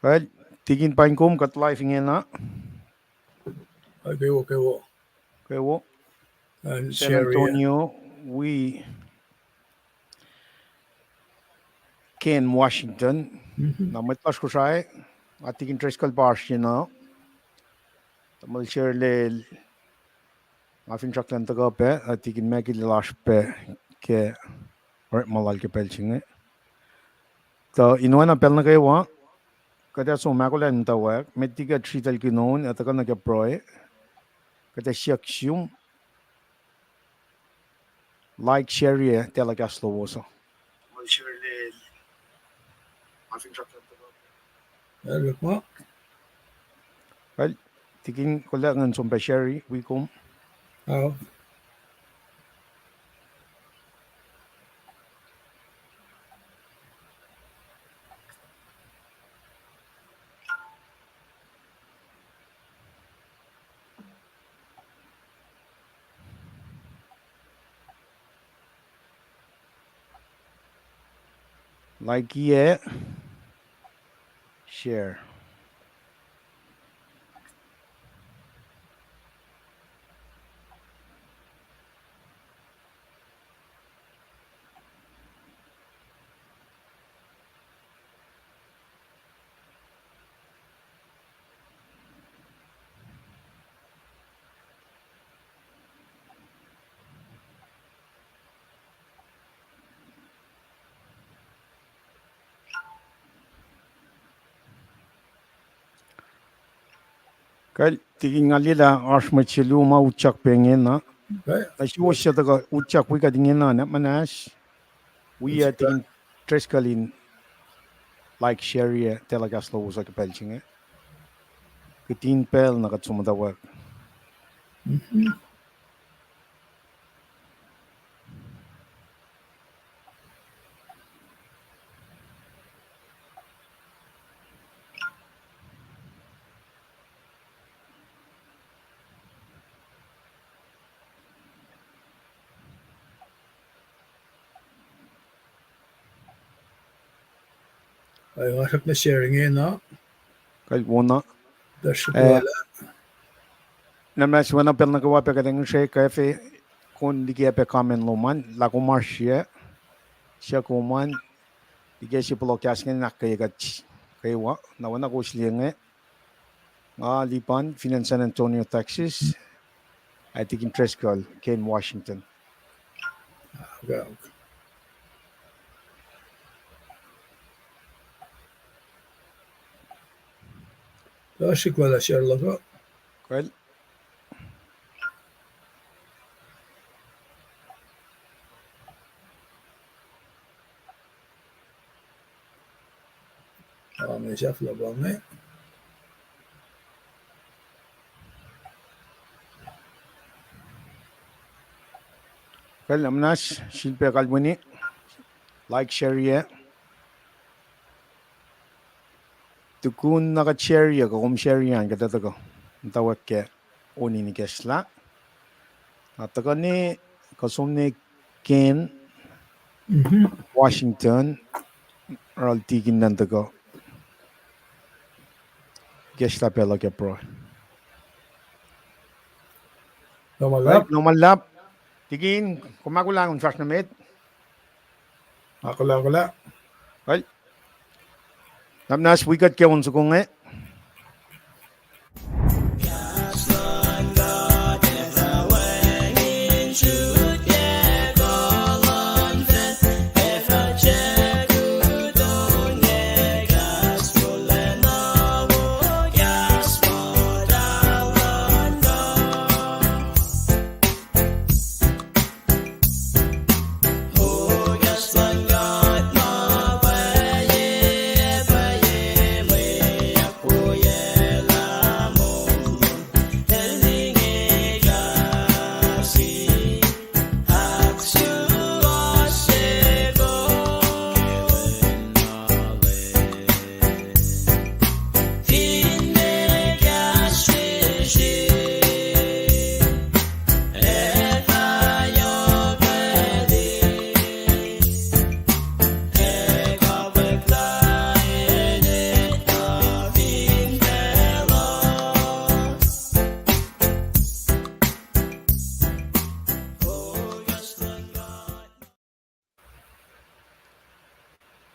Well, tigin pain kum kat life ingin na. Okay, wo. Kaya wo. And San Sherry. Antonio, we Ken Washington. Na met pas ko siya. Ating interest kal bars yun na. Tamal share le. Afin chaklan taga pe. Ating mekil lash pe. Ke. Or malal ke pelching. So inuwa na pel na kayo wa. Kada so makulan tawa. Mediga trital kinon. Ataka na ke proy. Kada siyak siyum. Like share ye. Telegas lo woso. Tamal share le. Afin chaklan taga. Look mo. Well, tigin ko lang ng sumpa sherry, we kum. Oh. Like yeah, share. Kal tigin alila arshma chilu ma uchak pengen na. Ashi wasya taga uchak we ka dingin na manash. We tigin treskalin like share ye telegas lo usa ke pelching. Kitin pel na katsuma da work. Ay, wasak na sharing yun, no? Kal wona. Dash wala. Namas wana pel na kawa pe kadang share cafe kun dikia pe comment lo man la ko marshia. Siya ko man dikia si polokas ngin nakay gat kay wa na wana ko slienge. Nga lipan San Antonio, Texas. I think in Trescal, Ken Washington. Okay. Dash wala share lago. Well, May chef labang eh. well, amnas silpe kalbuni like share ye. Tukun naka-share ye ko share yan kada to ko. Tawag ke oni ni kesla. At ko ni kasum ni Ken Washington or tigin nan to ko. Kesla pela ke pro. Namalap. Lumalap. Tigin kumagulang un first na met. Ako lang. Well, namnas wikat ke un sukong eh.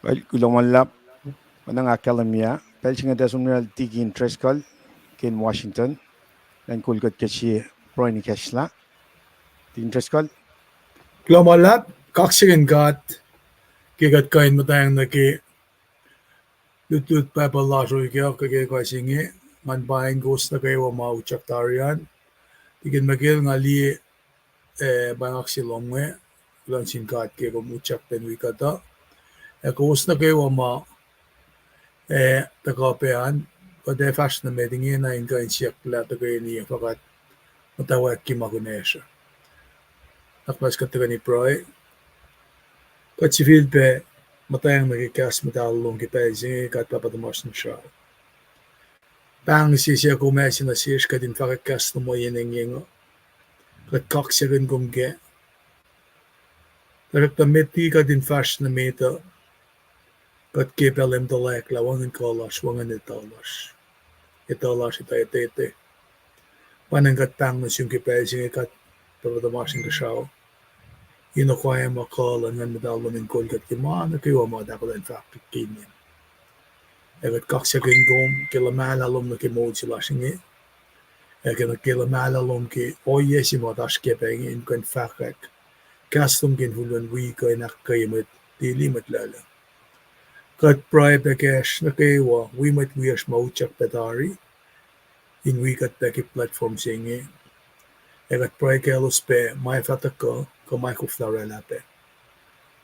Well, Gulomallap, Manang Academia, Pelching Desumel Tigin Trescal, Ken Washington, then Kulgat Keshi, Proini Keshla, Tigin Trescal, Klomalap, kaksigen gat, kigat kain matayang na ki, lutut pa palaso ikyo, kagay kwa singi, man baing ghost na kayo mauchak tarian, tigin magil nga li, bangak silongwe, ulan sin gat kayo muchak penwi kata, ghost na kayo takapean, kade fast na medingi na inga insiyak la tagay niya fakat matawag kimakunesha. Nakmas kataga ni Proy, Katsifil pe matayang nagikas matalong kipayzi kat papatamas ng siya. Pang sisiya kumesi na siya kadin fakakas na mo yeneng yengo. Kat kaksirin kumge. Tarak tamiti kadin fash na meta. Kat kipelem talek la wangan kolas wangan italas. Italas ita. Panang kat pang na siyong kipayzi kat papatamas ng siya. Inukwaya makala nga medalo ng kolgat kimana kayo madakalan factory kinyan. Egat kaksakin gom kila malalom na kimod sila singi. Egat kila malalom ki oye si modas kepeng in kan fakak. Kastum kin hulun wika inak kayo mat dili matlala. Kat pray pekesh na kayo we mat wiyash mauchak petari. In wikat peki platform singi. Egat pray kelos pe may fataka kamay ko flarela pe.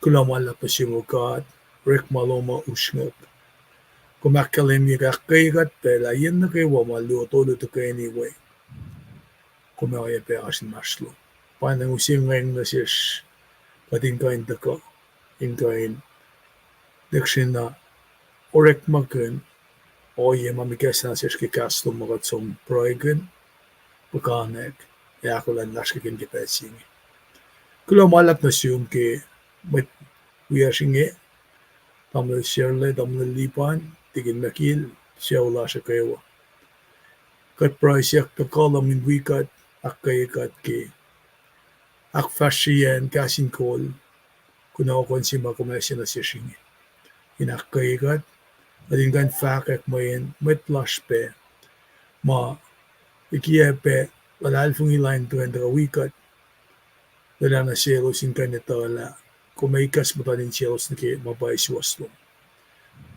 Kulamala pa simukat, Rick Maloma usngap. Kumakalim yung kakaygat pe, layan na kayo maluto kayo anyway. Kumaya pe asin maslo. Panang using ngayon na siyas, pating kain taka, in kain, dikshin na, orek makin, o ye mamigas na siyas kikas lumagat som proigan, pagkanek, yakulan naskikin kipesing. Kulamalap na siyum ki, may wiyasingi, tamle siyerle, tamle lipan, tigin makil, siya wala siya kayo. Kat price yak takala min wikat, ak kayakat ki, ak fashiyan kasin kol, kuna ko konsima kumesya na siya singi. Inak kayakat, adin kan fakak mayin, met lash pe, ma, ikiya pe, walal fung ilayin tuwan daga wikat, wala na siyelo sin kanita wala, kumaikas mo tanin siylos na ki, mabay siwaslong.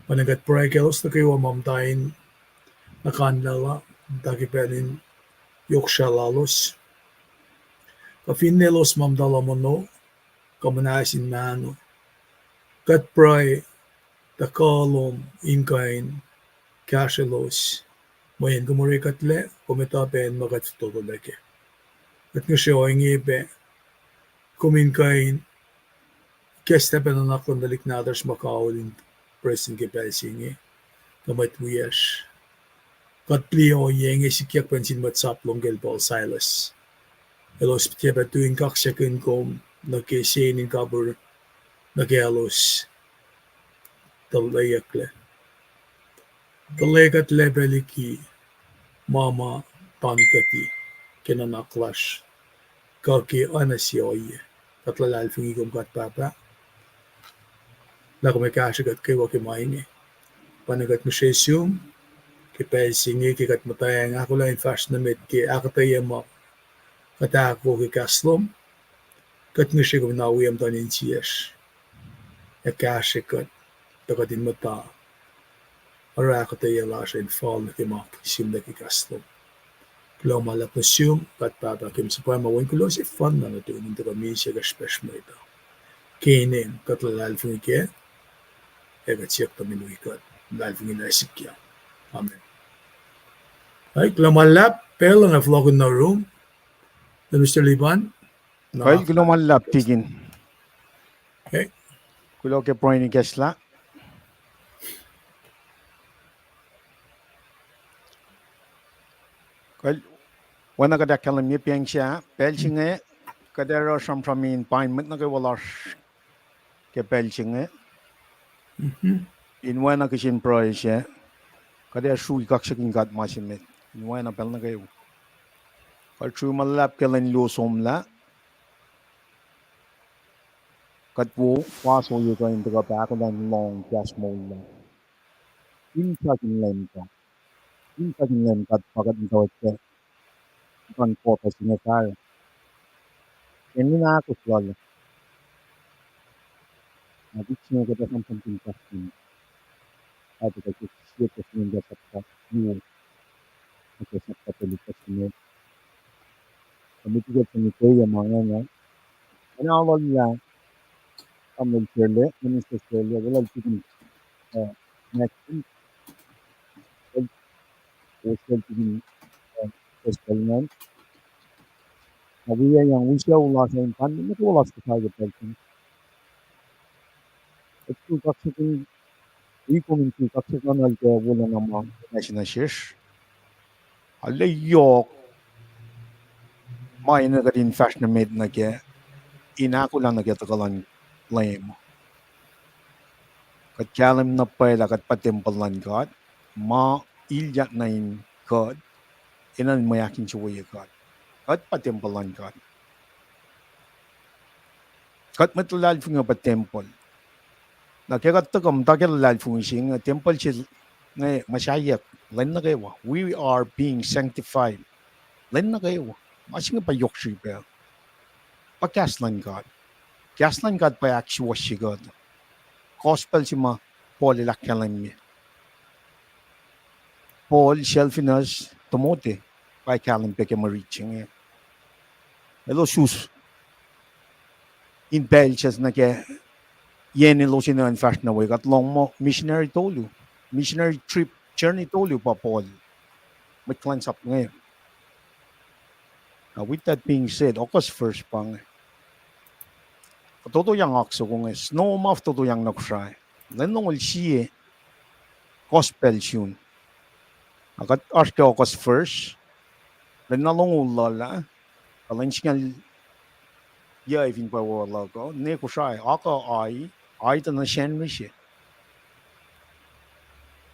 Managat praikelos na kayo mamtayin na kanlala, daki penin yoksha lalos. Kafinnelos mamdala mo no, kamanasin mano. Kat pray, takalom, inkain, kashelos. Mayan kumurikatle, kumitapen magat tutuleke. At nga siya ang ibe, kuminkain, kestepen na nakondalik na others makaulin present kipelsingi, kamat wiyash. Katliyo yenge sikyak pensin matsaplong gelbal Silas. Elos tiaba tuing kaksyakin kom nakisinin kabur nakelos talayakle. Talayakat lebeliki mama pankati kinanaklash. Kaki anasyoye. Katlalalfingi kom katpapa. Lako may kasyagat kayo wakimahingi. Panagat mo shesyum. Kipelsingi kikat matayang ako lang fast na mit ki akatayang mo katako kikaslom. Kat nga siya kung nawiyam tanin siyas. Ekasyagat takatin mata. Ara akatayang lasya in fall na kimak sim na kikaslom. Kilo malap na siyum kat papakim sa pamawin ko si fun na natunin to kami siya kaspesh mo ito. Kinin katlalalfingi ki egat siyak taminuikat. Lalfingi na isikya. Amen. Ay, klamalap, pero nga vlog in the room. Na Mr. Liban. well, Gulomallap Tigin, Okay. Kulo ke Proini Keshla, well, wana kada kalam ye piang siya, Pelchinge, kadero from pine mit na kawalash ke Pelchinge, in wana kishin Proy siya, kadero shui kaksakin gat masimit, in wana pel na kayo. Kal true malap kalan lusom la, kat wo waso yu ko into ka pa ko dan long gas mo la in sa kin len ka in sa kin len kat pagat into ke kan ko pa singa sa en na ko swal na di singa ko ta sampan tin ka tin ate ka ki siya ko singa sa ka yu ko sa ka peli ka singa kami ti ka ni ko ya mga nga ana wala ya kamel chele minister chele wala tin next week social tin experiment Nawiya yang wisya ulas sa impan ni ko ulas ka sa person itu kaksin community kaksin kanal ke wala nama national shish alle yok mai na kadin fashion made na ke ina ko lang na ke takalan lame kat kalam na pa la kat patempalan kat ma ilya na in kat inan mayakin chuwa kat patempalan kat matulal funga patempol na ke kat takam takelal fungising temple chil ngay masyayak len na kayo we are being sanctified len na kayo masing pa yokshi pa pakaslan God kaslan God pa actual shi God gospel si ma Paul ilakalan mi Paul selfinas tomote pa kalan pe ke mariching elo sus in belches na ke yen lo sinan fast na way kat long mo missionary tolu missionary trip journey tolu pa Paul may cleanse up ngayon. With that being said, okas first pang todo yang akso kung snow maf todo yang nakusay. Lenong ul siye gospel tune. Akat aske okas first. Lenalong ulala. Kalan singal ya evin pa wala ko. Ne kusay aka ay ta na shenri siya.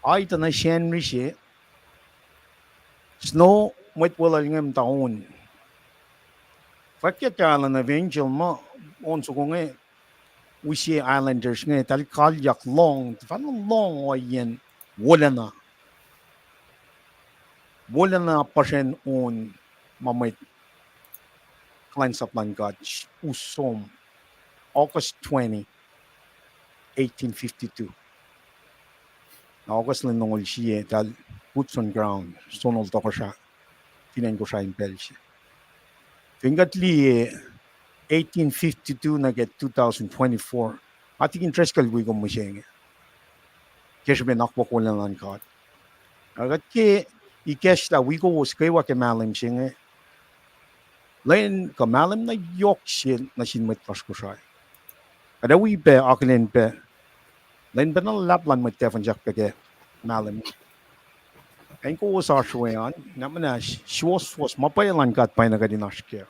Ay ta na shenri siya. Snow mwit wala ngam taon. Fakya kala na evangel mo onso kung we see islanders nga tal kalyak long fan long o yen wala na pasien on mamay cleanse up lang God usom August 20 1852 na August lang nungol siya tal boots on ground sonol to ko siya tinan ko siya in Belgium tingkat li 1852 na get 2024 ating interest kalwi ko mo siya nga kasi may nakwa ko lang lang God agat ke ikesh la wiko was kaya ke malim siya nga lain ka malim na yok siya na sinmet pas ko siya kada wi pe aklen pe lain pe na laplan mo tefan jak pe ke malim en ko was arshwayan naman na shwas was mapayalan kat pa na kadinash ke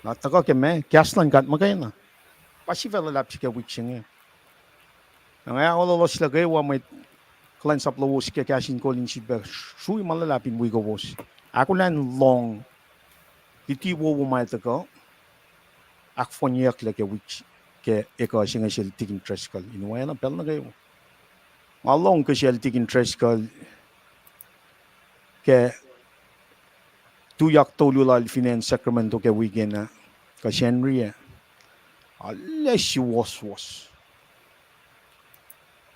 nataka ke me kaslan kat magay na pasi vela lap siya witching nga all los la kaya wa may cleanse up lawos ke kasin ko lin siya shui malalapin wi ko was ako lan long titi wo may taka ak fonyak la ke witch ke eka singa siya tiking treskal inuwa na pel na kayo malong ke siya tiking treskal ke tuyak tolula alfinen Sacramento ke weekend na ka Henry unless she was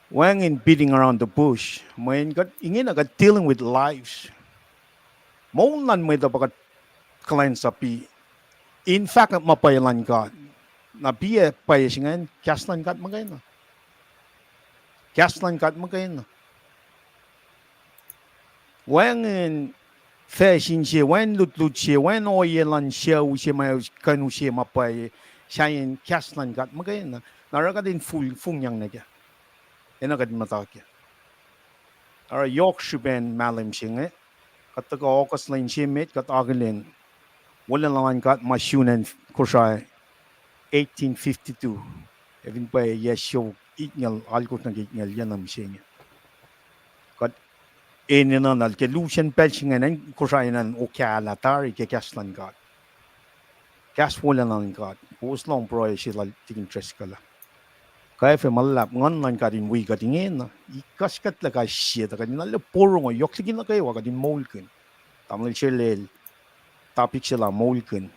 when in beating around the bush when got ingin agad dealing with lives maulan may dapat cleanse api in fact mapayalan God na biya payasingan kaslan kat magay na when in fashion siya when lut siya when oyelan siya siya may kanu siya mapay siya in kaslan kat magay na naraga din full yang na kya enagad matake ara yok shiben malim siya kataga okas lain siya met katagilin wala lang kat masyunan kusay 1852 even pa yesyo ignal alkot na ignal yan ang siya kat eninan al ke lucian pelsingan kusay nan okyala tari ke kaslan kat gas wala nan kat pus long pro sila tigin tres kala kaya fe malap ngon nan kadin wi kadin en ikas kat la ka shit kadin na le porong yok sigin na kayo kadin molken tamil chele topic sila molken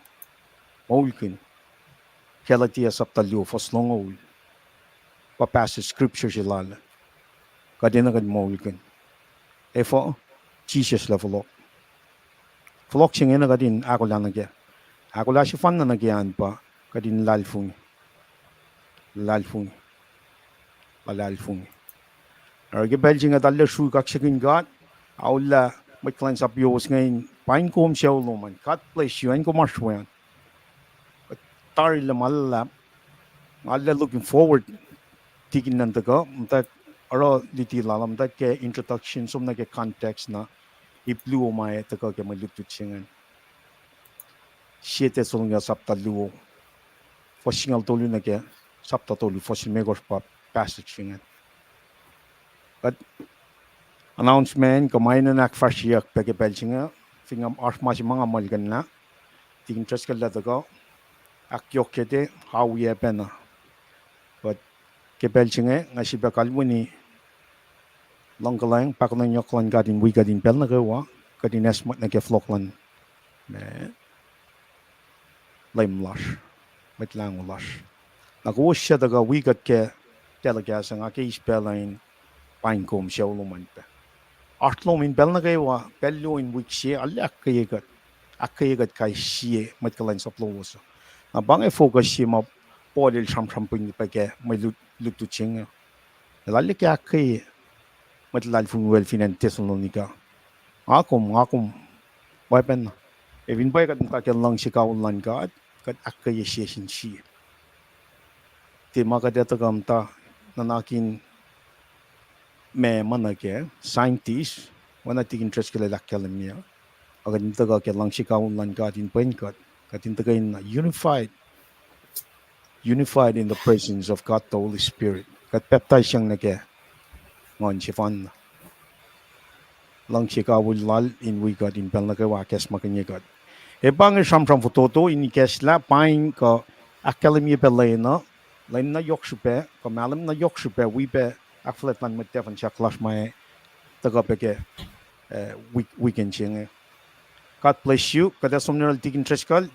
kela tia saptalyo foslong ol pa passage scripture sila kadin na kadin molken efo Jesus la flok ching na kadin ako lang nagya ako la si fan na nagyan pa kadin lalfung arge belging at alle shu kak sigin gat aula may klans up yos ngayon pain kom siya man kat place yun ko marswan tar la malap alla looking forward tigin nan daga mta aro liti lalam that ke introduction som na ke context na iplu mai daga ke malutut singan siete solunga sapta luo fosingal tolu na ke sapta tolu fosin megos pa passage singan but announcement kamay na nakfashiyak peke belchinga fingam arma si mga malgan na tingin tres kala daga akyok kete hawiye pena but ke belchinga nga si bakalmuni longkalang pakon nyoklan gadin wi gadin pel na gawa gadin esmat na ke floklan laim lash met lang lash nagwo siya daga wi gad ke telegas ang ake ispelain pain kom siya uluman pa artlom in pel na gawa pello in wiksi alle akayegat kai siye met kalan sa plowoso na bang e focus siya ma podil sam ping pa ke may lutu chinga lalle ke akaye matlal fung wel finan Thessalonica akum weapon evin bay kat ta lang si kaulan kat akay sin si ti makadeta gamta nanakin me manake scientist wana tig interest kala lakkalamia agan taga ke lang si kaulan kat in pen kat in taga in unified in the presence of God the Holy Spirit kat peptide siyang nake ngon si fan lang si kawulal in we got in pel na kawa kes makanya got e bang sam foto in kesla pain ko academy pelena lain na yokshupe ko malam na yokshupe we be aflet man mit defan cha clash my taga peke weekend ching God bless you kada somnal tigin treskal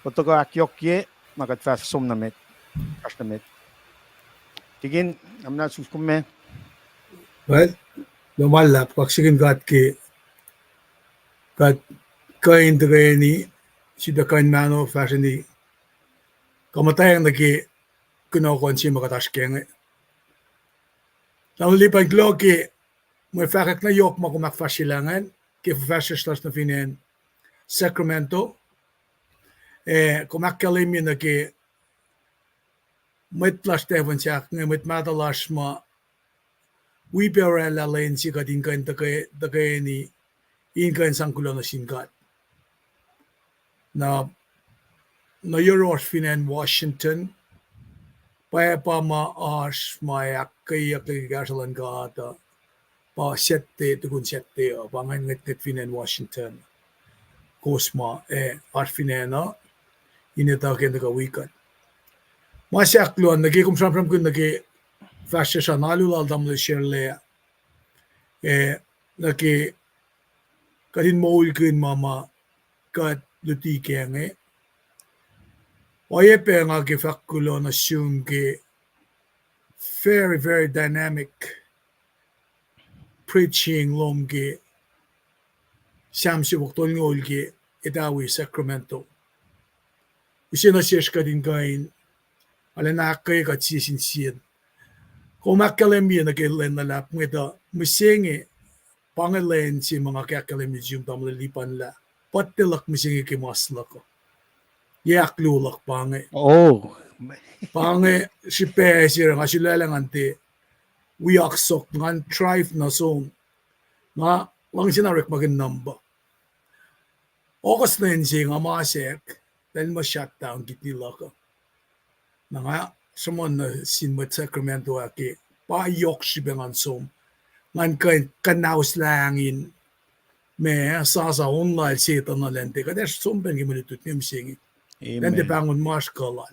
ko taga akyokye nagat fast som na met kastamet tigin amna suskumme well lumalap paksigin gat kain ni si da kain mano fashion ni kamatayang nagi kinokon si makataskeng Nang lipan gloki mo fakak na yok mo kumakfasilangan ke fascistas na finen Sacramento kumakkalimi na ke mit plas devon siya mit madalas ma wiperela len si kadin kan takay ni inkan sangkulo na singkat na Euros finen Washington pa maas mayak kaya gasalan ka pa sette tukun sette pangan nget finen Washington kosma arfinena inetaken ka wikat masyakluan nagikum samram kun nagi fasya sa nalulal damle sherle nagi kadin moul kun mama kat luti kenge oye pe nga ke fakulo na syungge very very dynamic preaching lomge samsi waktol ngolge itawi Sacramento usina siyashka din kain alana kay katsisin siyan kumakalemi na kailan na lap ngita musingi pangalen si mga kakalemi yung tamlalipan la patilak musingi kimasla ko yak lulak pange pange si pe sira nga sila lang ante wiaksok ngan trife na song nga lang sinarek magin namba okas na yun siya nga masek dahil ma-shutdown kitnila ko na nga someone na sinmat Sacramento aki payok si bengan som ngan kanaus langin me sasa online sita na lente kadesh som ben giminutut niya misingi Den de Amen. bangun mas kalal.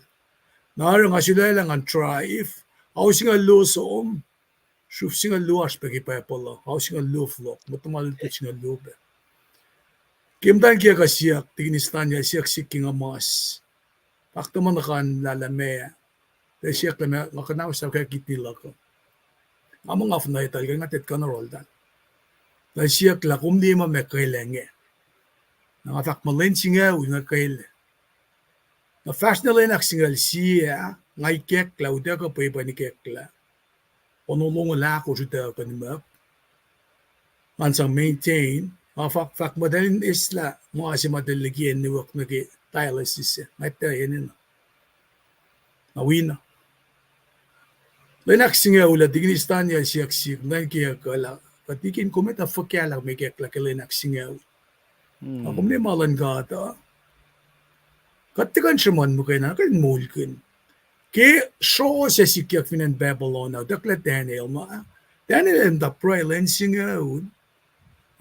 Nara nga sila lang ang tribe. Ako singa lo som. Shuf singa lo aspeki pa pala. Ako singa lo flok. Matumal to singa lo be. Kimdan kia ka siyak. Tiginistan niya siyak siking amas. Pakta man nakan lalamea. Dahil siyak lamea. Makanaw sa kaya kitnila ko. Amang af na ital. Kaya ngatit ka na roll dan. Dahil siyak la kumdi ma me kailenge. Nangatak malin singa. Uy nga kaile. Na fast na rin singal siya, ngay kekla, uda ka pa iba ni kekla. Onulong la ko suda ka ni map. Mansang maintain, fak madalin isla, mo asi madaligyan ni wak nagi dialysis. Ngay tayo na. Awina. Lenak singa ula, dignistan niya siyak siyak, ngay kaya ka la. Patikin kumita fakya lang may kekla ka lenak singa ula. Ako may malan gata. Katikan siya man mo kayo na, kayo mulkin. Kaya show siya sikyak finan Babylon na, dakla Daniel ma. Daniel ang dapray lensing out.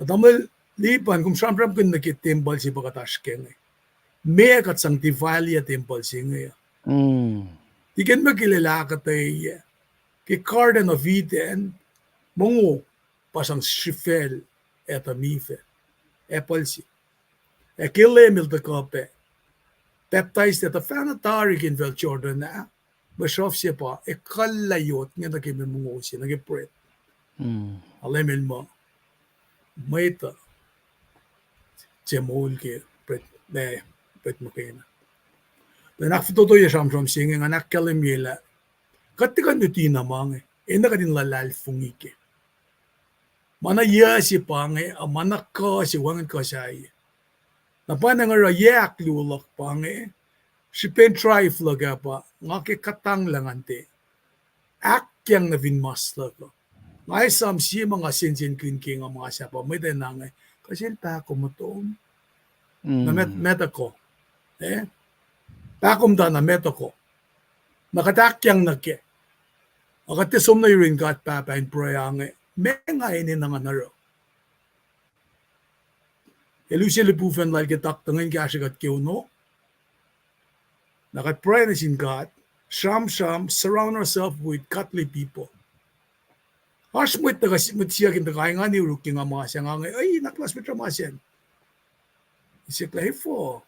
At amal lipan, kung siyam-siyam kung nakitimbal si Bakatashkeng. May kat sang tivalya timbal siya ngayon. Di kan magkilala ka tayo. Kay Carden of Eden, mungo, pasang Shifel, eta Mifel. Epal si. Kilemil da kape. Baptized at a fanatari in Vel Jordan na. Bashof siya pa, kalayot nga nagkimungo siya, nagipret. Alamil mo, may ito, siya mohol kayo, pret mo kayo na. Nakfituto ya siyam siya nga nakalimila, katikan ito namang ina ka din lalal fungike. Mana ya si pange, mana ka si wangan ka siya. Napanang rayak lulak pange, si pentry flaga pa, nga katang lang ante. Akyang na vinmasla ko. Ngay sam siya mga sinsin kinking ang mga siya pa, may denangay, kasi tako mo to. Na meta ko. Takom da na meta ko. Nakatakyang nake. Akatisom na yun kat papain proyange, may nga ini nga naro. Elusia lipufen like getak tangin kashigat kiuno. Nakapray na sin God. Sham, surround ourselves with godly people. Hash mo ito kasi siya kintakay nga ni Ruki nga mga siya nga ay naklas mo tramasyan. Isip lahi po.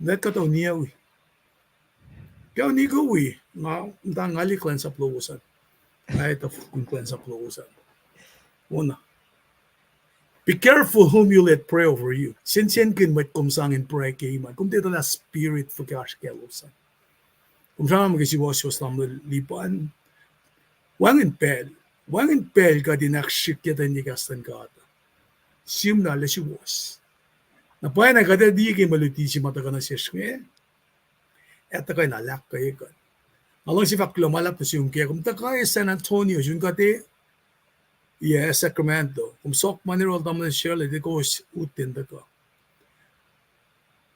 Net ka to niya uwi. Kaya ni ko uwi. Nga ngali klan sa pluusan. Ay ito kung klan sa pluusan. Una. Be careful whom you let pray over you. Sinsiyan kin may kumsangin pray kay man. Kung dito na spirit for gosh kelusan. Kung saan magkasiwas-was lang lipan. Wangin pel ka dinakshikyan ni kastan ka ata. Siyum na lasiwas. Napaya na kada di kay maluti si mata ka na siya siya. Eto kay nalak kayo ka. Along si Faklo malap na siyong kaya. Kung takay San Antonio, yun ka te, Sacramento. Kung sok manirol naman na siya, di ko utin da ka.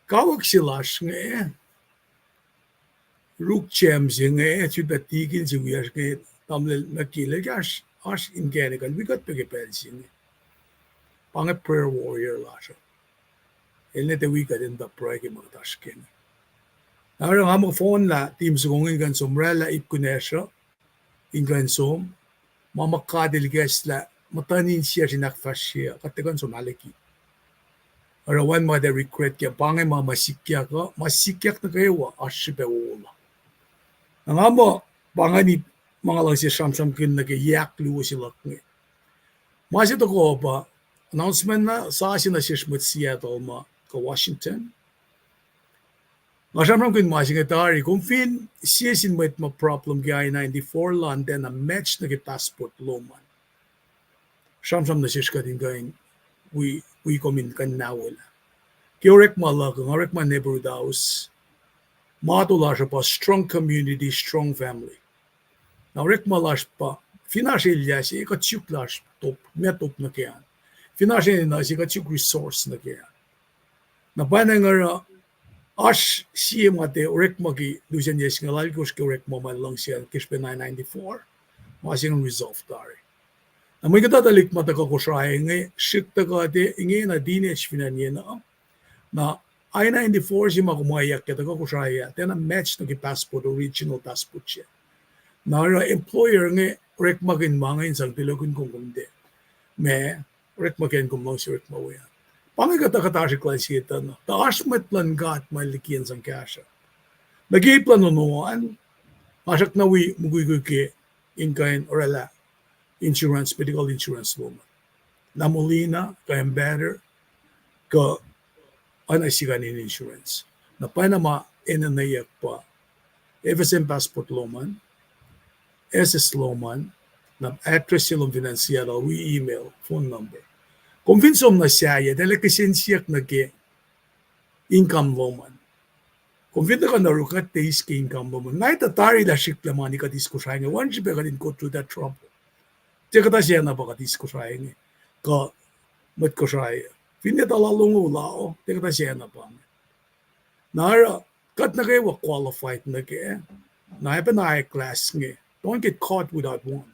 Kawag sila siya Ruk chem siya sudah tigil siya siya tamle nakilay gas as in Canada. We got pagipel siya. Pang a prayer warrior la siya. Elne te we got in the prayer kay mga taskin. Nara nga mo phone la team sa kong ingan sombrella ipkunesyo. Ingan som mamakadil gas la matanin siya sinakfas siya katigan sumaliki. Arawan mga regret kaya pangay mga masikyak na kayo asibe wala. Nga mo pangani mga lang siya samsam kin nagayak luwa sila ng. Masito ko ba announcement na sa asin na siya smut Seattle ma ka Washington. Masamram kin masingatari kung fin siya sinwet ma problem gaya 94 London na match na passport loman. Samsam na siya kading gayin we komin kan nawala. Kiorek malak ang arek man neighborhood house. Matula siya pa strong community, strong family. Na arek malash pa financial ya siya ikatsuk lash top metop na kaya. Financial na siya ikatsuk resource na kaya. Na ba na nga as siya mate arek magi lusan yes nga lalgos kiorek mo man lang siya kishpe 994. Masing resolve tari. Na may katadalik mata ka ko siya nga shikta ka ate ingi na dinech finanya na I-94 si makumayak kita ko kusaya. Tena match na ki passport, original passport siya. Nara employer nge rek magin mga insang tilogun kung kundi. Me rek magin kung mga si rek mawaya. Pangay kata-kata si klase kita na. Taas met plan gat malikian sang kasha. Nag-i-plan nunuan. Masak na muguy ke in-kind orala insurance, medical insurance woman. Namulina, kayang better, ka anasigan in insurance. Na Panama, inanayak pa. FSM passport loman, SS loman, na address silong financiera, we email, phone number. Convinsom na siya, dahil kasensiyak na ke income loman. Convinta ka na rukat taste ke income loman. Ngay tatari la shikla mani ka diskusay nga, once you din go through that trouble. Teka ta siya na baka diskusay nga, ka mat ko siya. Finit alalong ulao, teka ta siya na pa. Nara, kat na kayo qualified na kayo. Na pa class nga. Don't get caught without one.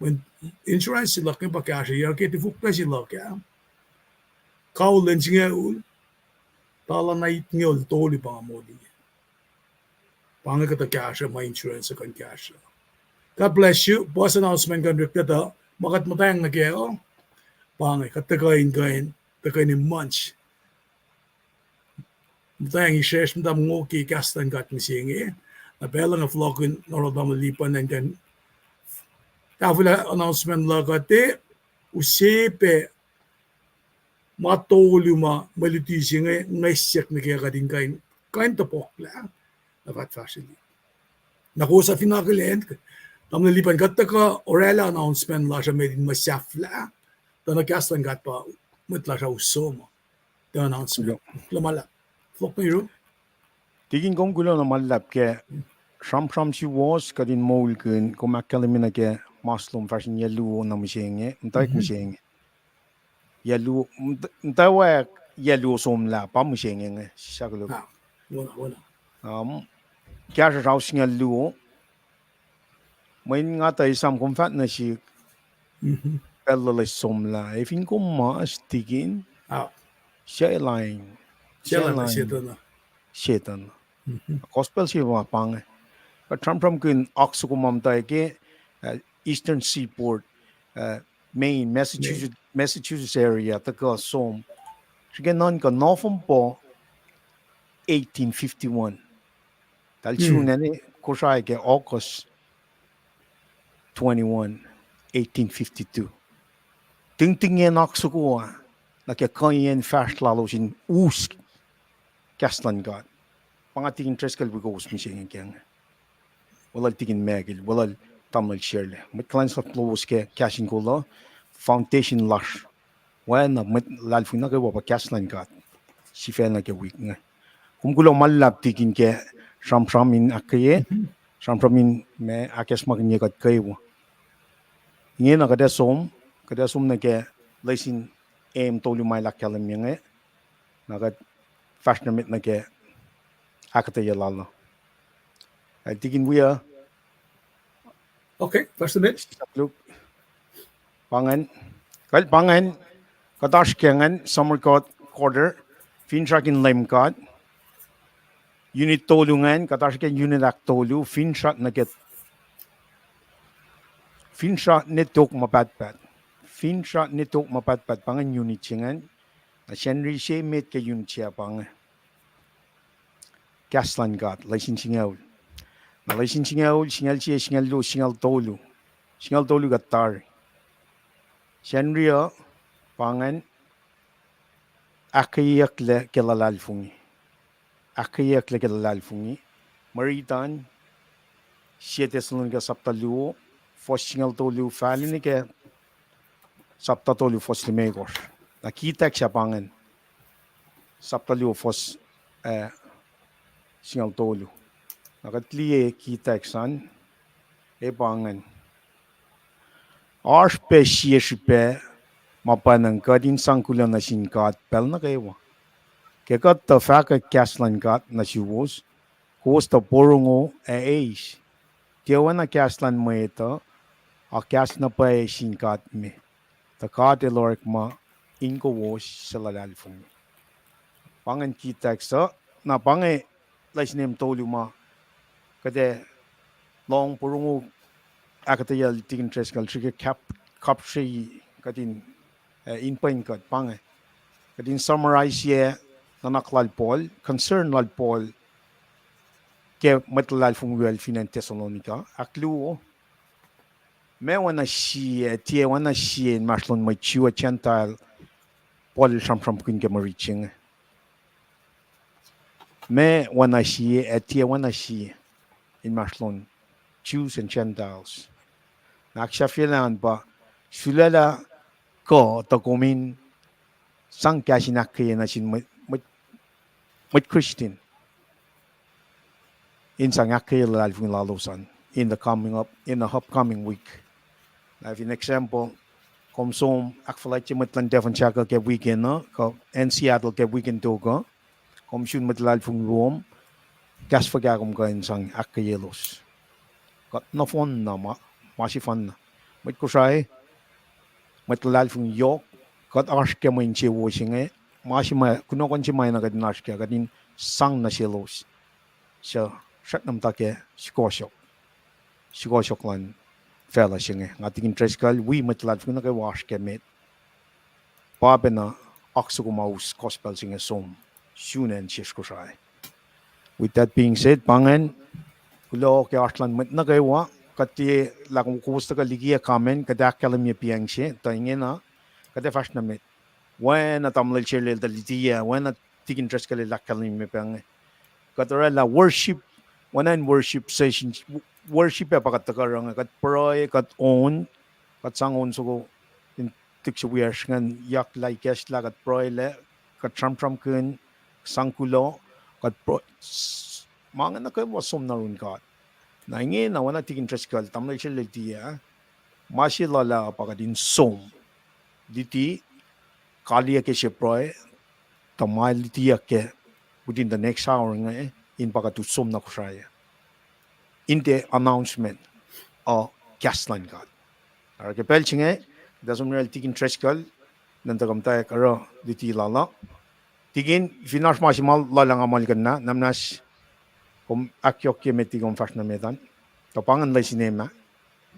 When insurance sila kaya pakasya, yar kaya tifukla sila kaya. Kaulan siya tala na itngol toli pa mo di. Pangay kata kasya, may insurance kan kasya. God bless you. Boss announcement kan rikta makat matayang na kayo. Pangay katakain ni munch. Matayang i-shares mo mo ki kastan kat misingi. Napela nga vlogin naroda malipan ng kan. Kafula announcement la kate usepe matoli malutisi ngay siyak na kaya kading kain tapok lang. Dapat facility. Naku sa finagalian, tamnalipan kata ka orela announcement la siya medin masyafla. Tanakastan kat pa, matla siya usoma. The announcement. Lamala. Flok na yun. Tigin kong gulo na malap ke sham si was kadin mol kun kumakalimin na ke maslum fashion yalu na musyenge, mtaik musyenge. Yalu, mtawa yalu somla pa musyenge nga siya gulo. Wala. Kaya siya raw siya yalu, may nga tayo isang kumfat na siya pelala somla. If in kumas tigin, siya elayin. Shetan. Gospel siya mga pang. From kun Oxukumam tayo ke Eastern Seaport, Maine, Massachusetts area, taga som. Siya non ka nofum po 1851. Dahil siya na ni kusay ke August 21, 1852. Tingtingin Oxukua, nakakayan fast lalo sin usk kastan God. Pangatingin tres kalbugos mi siya ngayang. Walal tingin megil, walal tamal shirle. Mit klans of close ke cashin kola, foundation lush. Wana mit lalfu na kawa pa kastan God. Si fel na ke week nga. Kung kulo malap tingin ke sham-shamin akaye, sham-shamin me akes magnyegat kayo. Ngayon na kada som na ke laisin tolu may lakalam yung nagat fashionamit na ke akataya lalo. Ay tigin wiya. Okay, fashionamit. Pangan. Katash kengan summer quarter. Finshakin lime cut. Unit tolungan. Katash ken unit ak tolu. Finshat na ke. Finshat nitok mapatpat. Finshat nitok mapatpat. Pangan unit chingan. Na shenri she met ke unit siya pangan. Kaslan got, laisin singaw. Na laisin singaw siya, singal tolu. Singal tolu gatar. Shenria, pangan, akayak le kelalalfungi. Maritan, siya teslon ka saptaluo, fos singal tolu falin ke saptatolu fos limegos. Nakitak siya pangan. Saptaluo fos singal tolu. Nakatliye kita eksan pangan. Arspe siyeşipe mapanang kadin sangkulan na sinkat pel na kayo. Kekat ta faka kaslan kat na siwos, kos ta porungo eis. Tiyawa na kaslan mo ito, a kas na pa sinkat me. Ta kat elorik ma inko wos sa lalalfong. pangan key text na pangai lais nem toluma kade long purungu akatayal tigin treskal trike cap shi kadin in pain kat pangai kadin summarize ye nanak lal Paul concern lal Paul ke matlal fungwel finan Thessalonica aklu me wana shi tie wana shi in maslon mai chiwa chantal Paul from kun ke mariching me wana shi tie wana shi in maslon Jews and Gentiles nakshafilan ba sulala ko takomin sang kasinak kaya na sin mit Christian in sang akay lalving lalosan in the upcoming week. Now, for example, kom som akfalait yung matlan defan chaka ke weekend na ko in Seattle ke weekend to ko kom shun matlalving Rome gas fagagom ka in sang akayelos. Kat na fun na masi fun na. Mit ko siya matlalving York kat arske mo in siya washing masi ma kuno kon siya may nagad arske kadin sang na silos. So shut nam take sikoshok lan fella singe ngating treskal we matlalving na kay washke met pabe na aksugumaus gospel singe som shunen sisko siya. With that being said, pangan kulo ke artlan met na kay wa kati lakong kusta ka ligia kamen kada kalam ye piang siya taingen na kada fast na met when atamlal chilel dalitia when tigin treskal lakalim me piang katara la worship when in worship sessions worship pa katakarang kat proy kat on kat sangon so in tiksuwias ngan yak laikes la kat proy le kat tram kun sangkulo kat pro mga na kay wasom na run kat na ingin na wana tigin treskal tamlay siya litiya masilala pa kadin som diti kaliya ke siya proy tamay litiya ke within the next hour nga in pagkatusom na kusaya. In the announcement of Gasline God. Arkepel chinge, doesn't really tigin treskal, nantagam tayo karo diti lala. Tigin, finash masimal lalang amal ka na, namnas kung akyok yung metigong fast na metan. Kapangan lay sinema,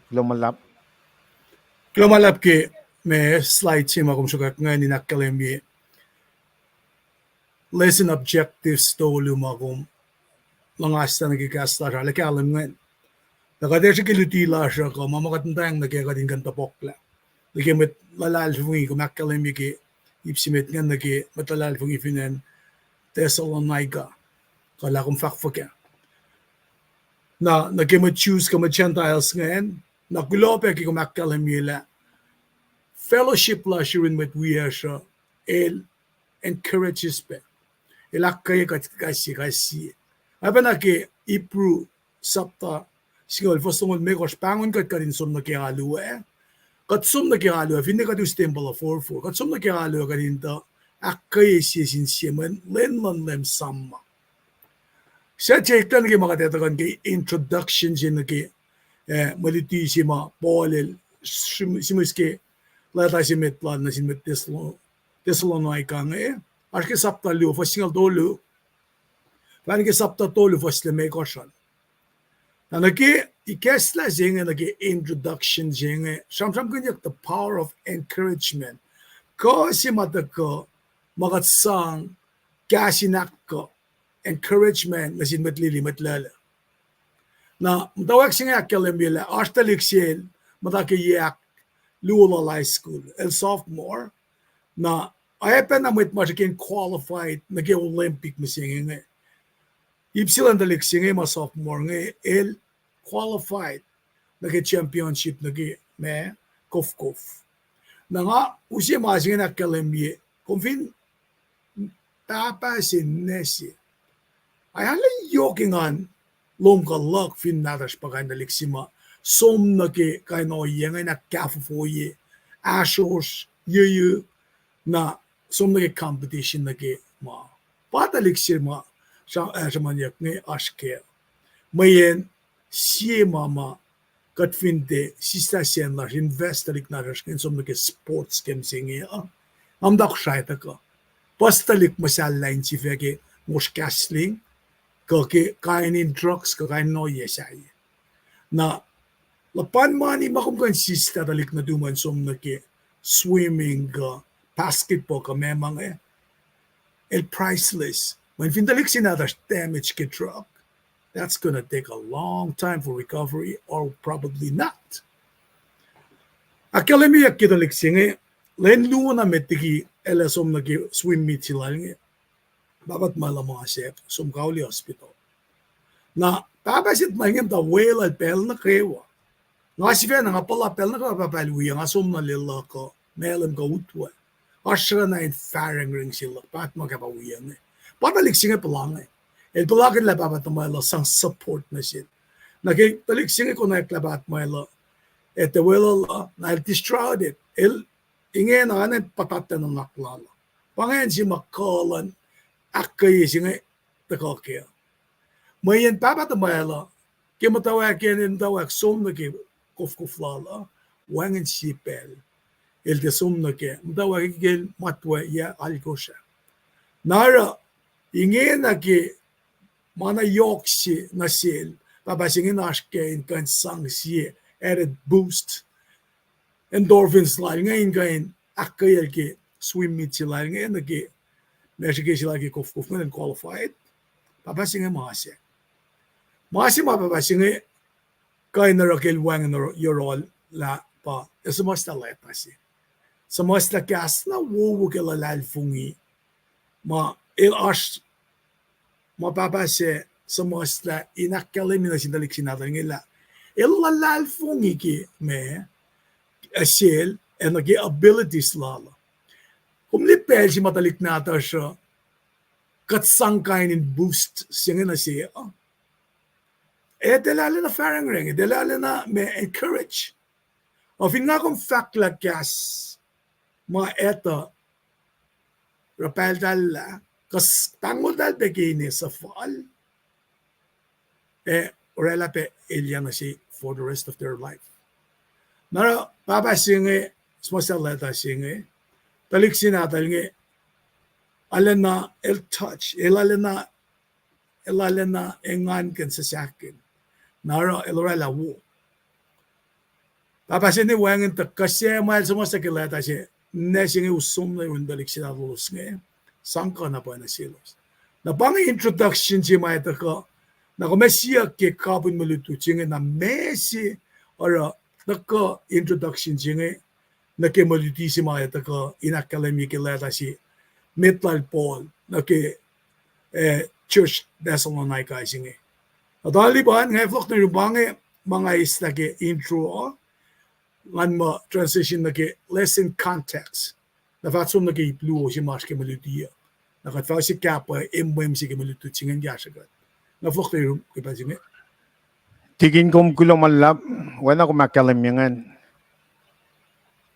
lumalap. Lumalap ke, may slide sima kung sukat nga ninakalim ye. Lesson objectives to lumakum langas na nagkikasta siya. Laki alam nga. Nakadesya kilutila siya ko, mamakatantayang nagkakating kantapokla. Laki met lalalfungi, kumakalim yaki, ipsimit nga naki, matalalfungi finan, Thessalonica, kala kong fakfaka. Na nagkimat-choose ka mat-Gentiles ngayon, nakulope ki kumakalim yila. Fellowship la siya rin matwiya siya, encourages pa. Ilak kayo kasi. Apa na ke ipru sapta sigol fostongol mekos pangon kat karin som na kialu kat som na kialu finne kat ustemple 44 kat som na kialu karin ta akkay sisin siman lenman lem samma sa chektan ke makatetakan ke introduction sin ke maliti sima polel simuske lata simet plan na simet Thessalonica nga aske sapta lu fasingal dolu Van ke sapta tolu fasle me kosan. Nanaki ikesla zinga naki introduction zinga. Samsam kunyak the power of encouragement. Ko si matako magatsang kasinak ko encouragement na sin matlili matlala. Na mtawag singa kalembila artaliksel mataki yak Lula High School el sophomore na ayapen na mit masakin qualified nagi Olympic masinga. Ipsilan dalik singe ma sophomore nge el qualified nage championship nage me kof na nga usi ma singe na kalemye konfin tapa sin nesi ay hala yokingan lom ka lak fin natas pagay dalik sima som nage kaino yang na kafu foye ashos yu na som nage competition nage ma patalik sima Shamanyak ni aske. Mayen siye mama katfinte sista senlar investalik narashkin som nake sports kem singe. Amdak shayta ka. Pastalik masalain si fege muskasling kainin drugs kain no yesay. Na lapan mani makumkan sista dalik na duman som na swimming basketball ka memang el priceless. When findalik sinadas damage ke drug, that's gonna take a long time for recovery or probably not. Akademia kidalik singe len luwa na metiki ela som na swim meet sila babat malamang chef som kauli hospital. Na papasit mangem da whale al pel na krewa. Nga si fe nga pala pel na kapapaluya nga som na lila ko melam ka utwa. Asra na in faring ring sila pat magkapawiya nga. Patalik singe palang El palakin la babat na sang support na siya. Nagtalik singe ko na klabat maila ete wala na distraught el ingen anen patatan ng naklala. Pangayon si makalan akay singe takakya. Mayan papat maila kimatawa kenin tawak som na ki kuflala wangen sipel el de som na ke mtawa gel matwa ya alkosha. Nara ingen na ki mana yoksi na sil papasingin ashke in kan sang siye added boost endorphins la ngayon kain akayal ke swim meet sila ngayon nagi measure sila ke kuf ngayon qualified papasingin mahasya mapapasingin kain na rakil wang na yorol la pa esamasta leta si samasta kas na wuwu ke lalal fungi ma il ash mapapasya samasta inakalim na sindalik sinatan ngila ilalal fungi ki me asil and nagi abilities lala. Kung lipel si matalik nata siya katsang kainin boost siya na siya delala na farang ring delala na me encourage of nga kung fakla kas mga eto rapel dala kas tangol dal begini sa fall orela pe ilya na si for the rest of their life. Nara papa singe smosaleta singe talik sinatal nge alena el touch elalena engan kan sa sakin nara elorela wo papa singe wangen ta kasya mal smosakeleta si ne singe usum na yun dalik sinalos nge sangka na pa na silos na pang introduction si maita ka na komesiya ke kapun malutu chinge na mesi ora naka introduction chinge na ke maluti si maya taka inakalemi ke leta si metal paul na ke church Thessalonica chinge adali ban ngay flok na rubange mga isla ke intro ngan ma transition na ke lesson context na fatsum na ke ipluo si mas ke maluti na katfa si kapa si ke malutu chinge gyashagat na flok na iba chinge Tigin kom kulo malap, wala ko makalamyangan.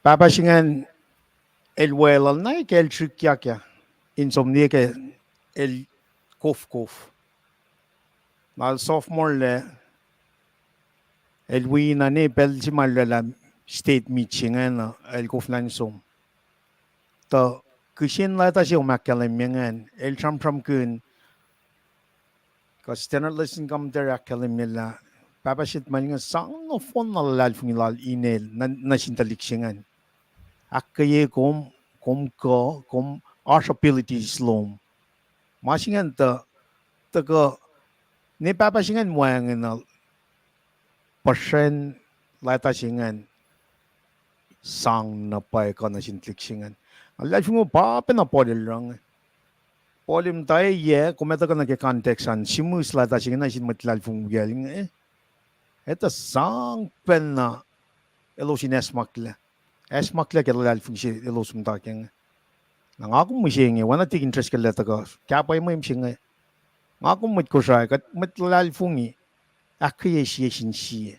Papasingan el welal na ke el trikyakya. Insomnia ke el kof. Mal sophomore le el wina ne pel si malala state meeting na el kof lansom. To kushin la ta si makalamyangan el tram kun kasi tenor listen kam der akalamila papasit man nga sang no phone na lal fungilal email na sintalik singan akaye kom abilities lom masingan ta ko ni papasingan mo na percent lata singan sang na pa ka na sintlik singan lal fungo pa na podel rang polim tayo kumeta ka na ke context an simus lata singan na sin matlal fungyal Eta sang pen na elosin esmakle. Esmakle ke lalal fungsi elosum takeng. Nang ako mo siya wana tik interest ka leta ka. Kaya pa mo yung siya Ako mo ko siya kat lalal fungi. Akye siya sinsiya.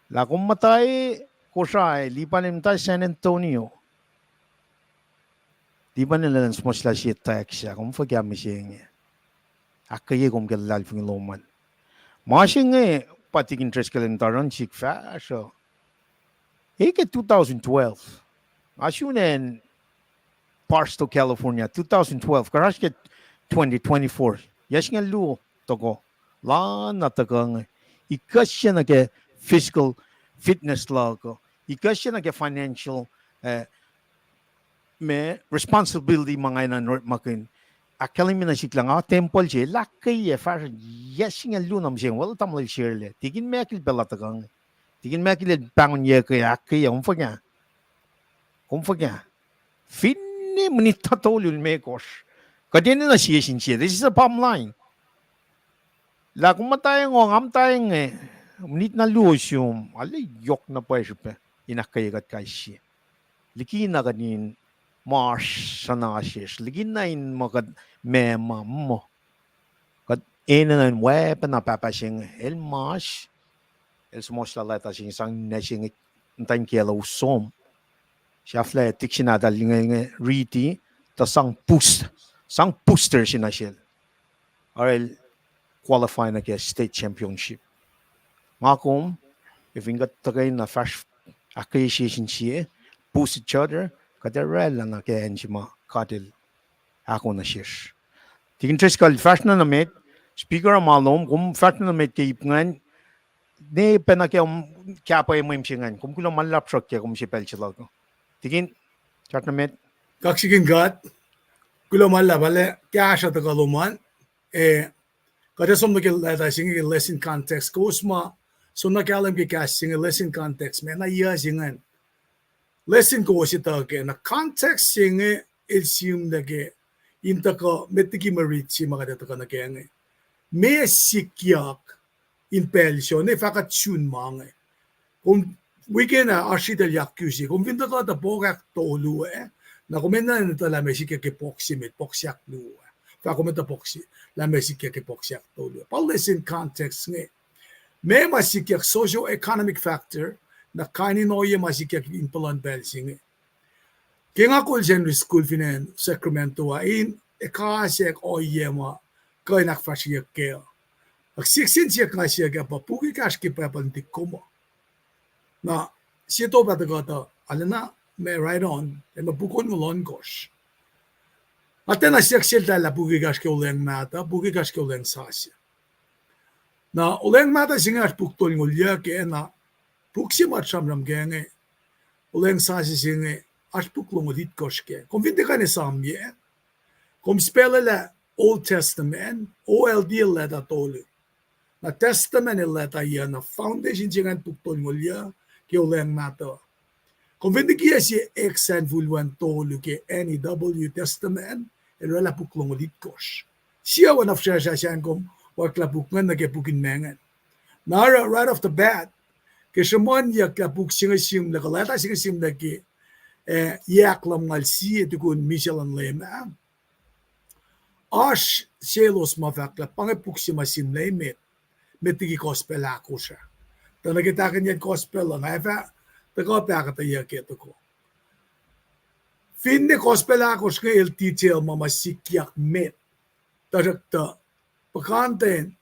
La kung matay ko siya lipanim tayo San Antonio. Di ba nila smos la siya tayo siya. Kung fagya mo siya Akye kung ka lalal fungi loman. Mga siya patik interest ka lang taron chik fasyo. Hike 2012. Asyunen parts to California 2012 karash ke 2024 yash nga lu toko la na tagang ikasya na ke physical fitness lago ikasya na ke financial me responsibility mga na makin akalim na siklang temple je lakay far yash nga lu nam je wala tamlay share le tigin mekil bela tagang tigin mekil bangon ye kaya akay kumfagya finne minita tolul mekos kadena na siya sinsiya this is the bottom line la kung matayang am tayong minit na luosyum alay yok na pa siya inakayagat kay siya liki na ganin mars sa nasis liki na in magad mema mo kad ena na weapon na papasing el mas el smos la leta sing sang nesing tan kielo som siya fletik sinadal nga riti ta sang booster sina siya or qualify na kaya state championship makom if ingat tagay na first accreditation siya boost each other kaderel na kaya enjima kadil ako na siya tigin tres kal first na namit speaker amalom kum first na namit kay ipngan ne penakya kya pa yung imsingan kum kulang malapsok kaya kum si pelchilag tigin chat namit kaksigin gat kulo malla bale kya siya tagaluman kada som na kilala singi lesson context kusma so na kalam ki kas singi lesson context me na iya singan lesson ko si ta ke na context singi il sim na ke inta ko metiki marit si mga data na ke me sikyak in pensyon ne fakat tune mange kung weekend na arsitel yakusi kung vinta ka ta bogak tolu na kumena na tala me sikyak ke poximit poxyak lu fa kumenta poxi la me sikyak ke poxyak tolu pa lesson context nge me masikyak socio-economic factor na kanin oye masikyak impelan belsing kaya nga ko general school finen Sacramento in ekasek oye ma kaya nakfasyak kaya agsiksin siya nga siya kaya pa puki kaski pa pantik kuma na siya to ba tagata alana me right on e mapukon mo longos ate na siya tala puki kaski uleng mata puki kaski uleng sasya na uleng mata singa puktol ngulya kaya na puksi matsamram kaya nga uleng sasya singa as puklong ulit koske kung hindi ka ni samye kung spela la Old Testament OLD la da tolu na Testament la ta ya na foundation singa puktol ngulya kaya uleng mata kung hindi kaya si Exan Vulwan tolu kaya NEW Testament wala puklong ulit kos siya wan of siya kung wakla pukman na kaya pukin mengan nara right off the bat kaya siya ya kaya puk singa sim na kalata singa sim na kaya yak lam ngal si ito kun Michel ang lema ash selos mafakla pangepuk si masim na metigi gospel ako siya ta nagitakan yan gospel lang efa tago pakata yak ito ko fin de gospel ako siya el detail mamasikyak met tarakta pakanten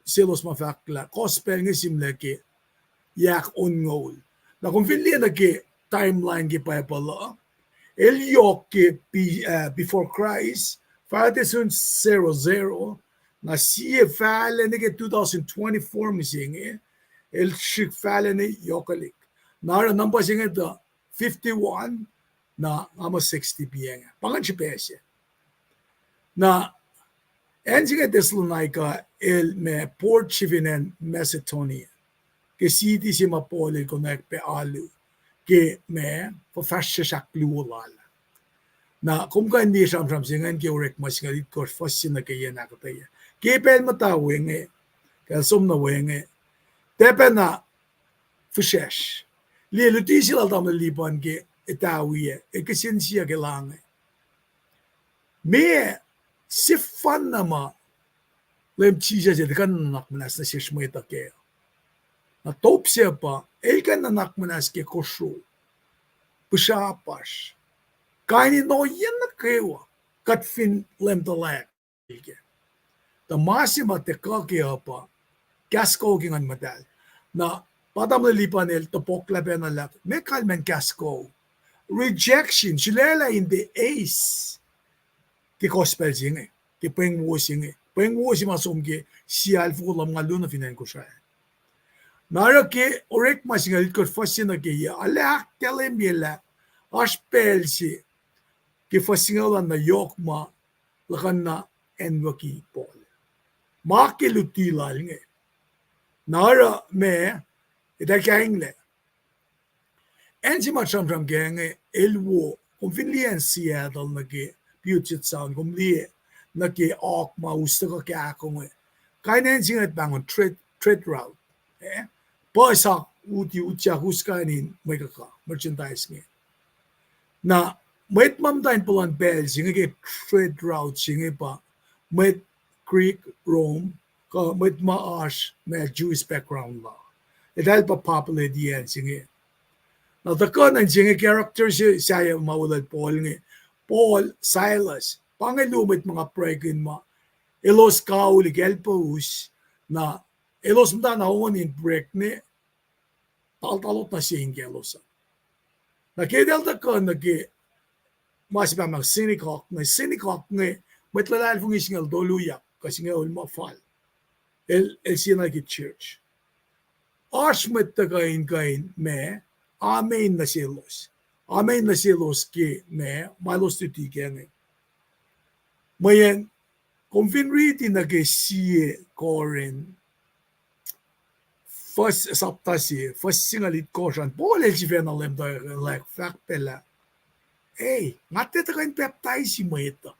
selos mafakla gospel ng simlaki yak ungol na kung fin liya nagi timeline ki pa pala el yok before Christ Friday soon 00 na siya fala ni 2024 mising el shik fala ni yokalik nara number singa da 51 na ama 60 pieng pangan si pese na ensinga Thessalonica el me port chivinen Macedonia ke city si mapole connect pe alu ke me professor shaklulala na kung ka hindi samsam singan ke urek masingalit ko fasin na kaya nakataya ke pel mata wenge kalsom na wenge tepe na fishesh li luti sila tam lipan ke etawiye e kesensia ke lange me sifan na ma lem chija je kan nak manas na shishmoita ke na top siya pa elkan na nak manas ke kosho pushapash kaini no yan na kewa katfin lem talak the masima te kakya pa kasko kingan madal na patam lipan el topok laben na lak me kalmen kasko rejection sila in the ace ke gospel jinge ke pengwo singe pengwo si masom ke sial fu lam ngalu na finan ko siya nara ke orek masingal ko fasina ke ya ala telemiela aspel si ke fasingal na yokma lakan na enwaki pol ma ke lutila nge nara me ita kaingle ensi matram tram genge elwo konfinlien Seattle na ke Puget Sound kumlie na ke ok ma usta ka kya kong kainen singat bangon trade route Pasa uti utya huskainin may kaka merchandise nge na may mamtain pulan bel singa ke trade route singa pa may Greek Rome ka may maash may Jewish background la dahil pa popular diyan singa na takon ang singa character siya mawalad Paul nge Paul Silas pangalumit mga pregin ma elos kauli gelpaus na elos mda na in break ni taltalot na siya ingelosa. Nakidel da ka nagi mas ba mag sinikok nga may tlalal fung isingal doluyak kasi nga ulma fal. El siya nagi church. Ars met da kain me amen na silos. Amen na silos ki me malos tutiga nga. Mayan konfinriti nagi siye korin first saptasi first singalit kosan pole si venalem da like fact pela ngate ta kain peptai si moita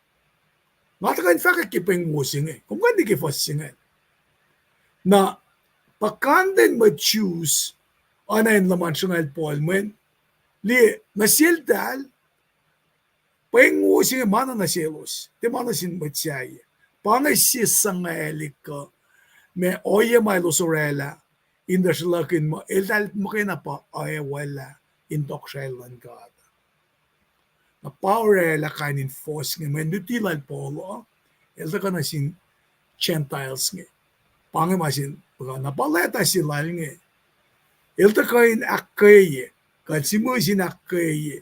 ngate kain fact ki pengwosing kung hindi ki first singal na pakanden ma choose anayin laman singal Paul men li nasildal pengwosing mana na selos te mana sin matsaya pangay si sangalika me oye mailo sorela Indaslakin mo, dahil mo kayo na pa, ay wala, indok siya lang God. Na power la kainin force nga, may nutilal polo, ilta ka na sin Gentiles nga. Pangay masin, napaleta sila nga. Ilta kain akay, kasi mo sin akay,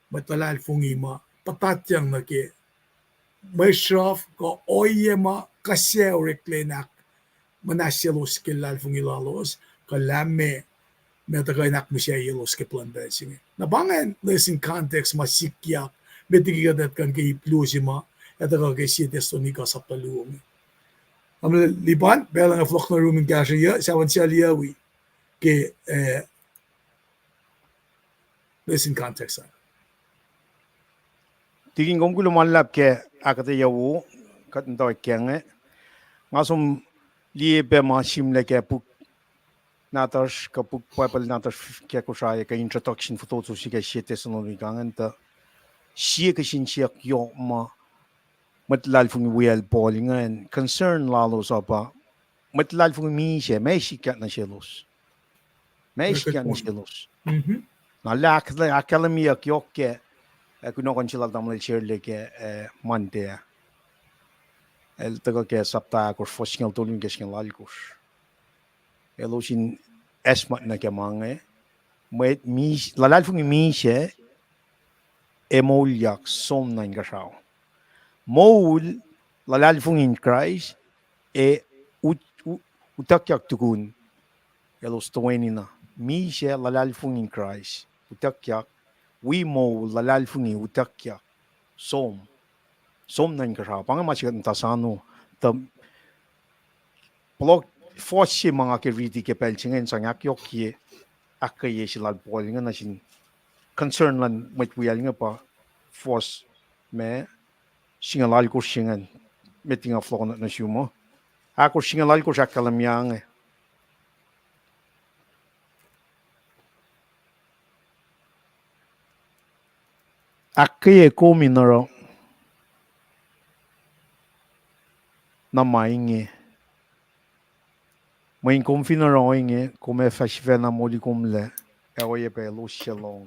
matalal fungima, patatyang na ki, may shraf ka oye ma, kasi reklenak, manasyalos kilal fung ilalos kalame metagainak mo siya ilos ke plan basing nabangan lesson context masikya betigigadat kan kay plusima eta ka kay si testonika sa paluong amle liban belang a flock na room gasya sawan siya liawi ke lesson context tiging kong kulumalap ke akate yawu katntaw kenge ngasum liebe ma simle ke puk natas ka puk papal natas ke ko shaye ka introduction foto to si ke shete sono gangen ta sie ke sin siak yo ma matlal fung wel polingen concern lalo sapa matlal fung mi she me shi ka na shelos me shi ka na shelos na lak la academy ak yo ke kuno kon chila damle cherle ke mante el taga ke sapta ko fosingel tolun ke skin lalkus elosin esmat na ke mange met mi lalal fung mi she emolyak som na ngasao mol lalal fung in Christ utakyak tukun elos toweni na mi she lalal fung in Christ utakyak we mo lalal fung utakyak som nan ka pang ma chigan ta sanu ta blog force mga ke ridi ke pelchingen sang ak yok ye akaye silal bol nga na sin concern lan mit wial nga pa force me singalal ko singan meeting of flow na sumo ako singalal ko sa kalamyang akaye ko minoro na mainge main confina roinge come festival na moli comle e oye pe lo shalom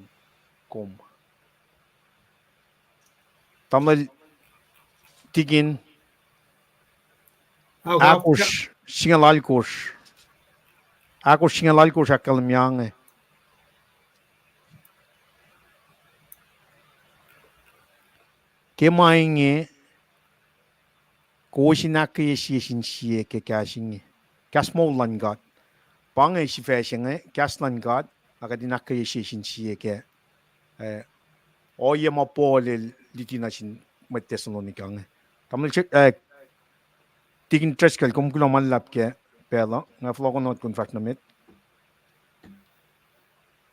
com tamal tigin akos singalal kos akalmyange Kemainge kosinake sisin sie ke kasinge. Kasmoulangat. Pange si fäsinge kaslangat akadinake sisin sie ke. Oye mapole litinasin Thessalonica. Tamil tigin treskel kum kuloman lapke pela nga flogonot kun fatnamit.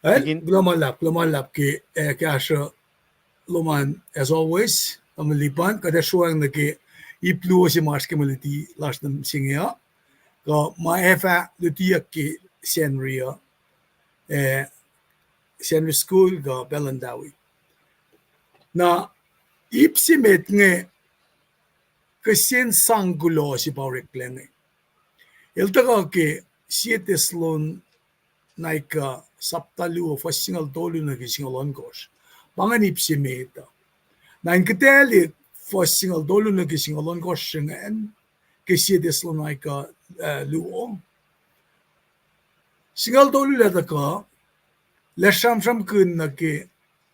Lumalap ki kasha luman as always amalipan kada shuang na ki ipluo si mars ke maliti last nam singya ko maefa lutiak ki senria senri school ga belandawi na ipsimet nge kasin sanggulo si Paurek Lenge. Iltaga ke sieteslon naika saptalu o fasingal tolu na kisingalon kos. Pangan ipsimeta. Na inkateli fasingal tolu na kisingalon kos singen ke sieteslon naika luo. Singal tolu leta ka lesham sham kun na ke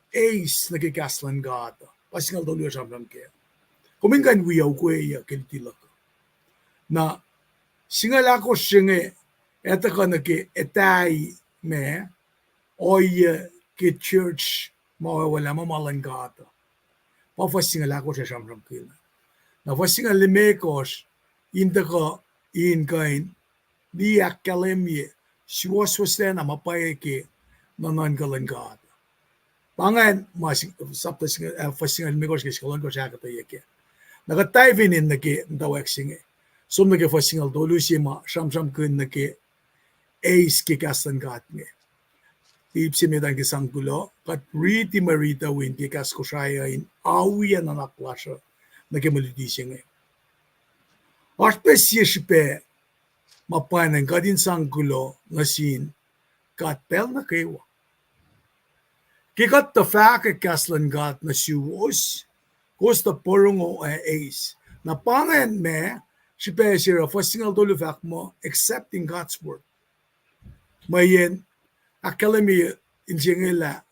ace na ke kaslan gata. Fasingal tolu sham sham ke. Kumingan wiyaw ko ya kiltilak. Na singala ko singe eta ka na ke etay me oy ke church mawawala mamalan gata. Pa singala ko sa shamram kina. Na singal limekos inta ka in kain di akalemye siwaswasen na mapay ke nanan kalan gata. Pangan masing sapta singal limekos ke sikalan ko siya katay ke. Nakatayvin in nake dawek singe. Som nake fa singal dolu sima sham kun nake ace ke kasan gat nge. Tip si medan ke sangkulo kat riti marita win ke kas ko shaya in awiya na naklasha nake maliti singe. Arpe siya mapanan kadin sangkulo nasin kat pel na kewa. Kikat ta fa ke kaslan gat na siwos Costa Porongo ace. Na pangan me, si Pesira for single dolu mo accepting God's word. Mayen, academy in Jingela.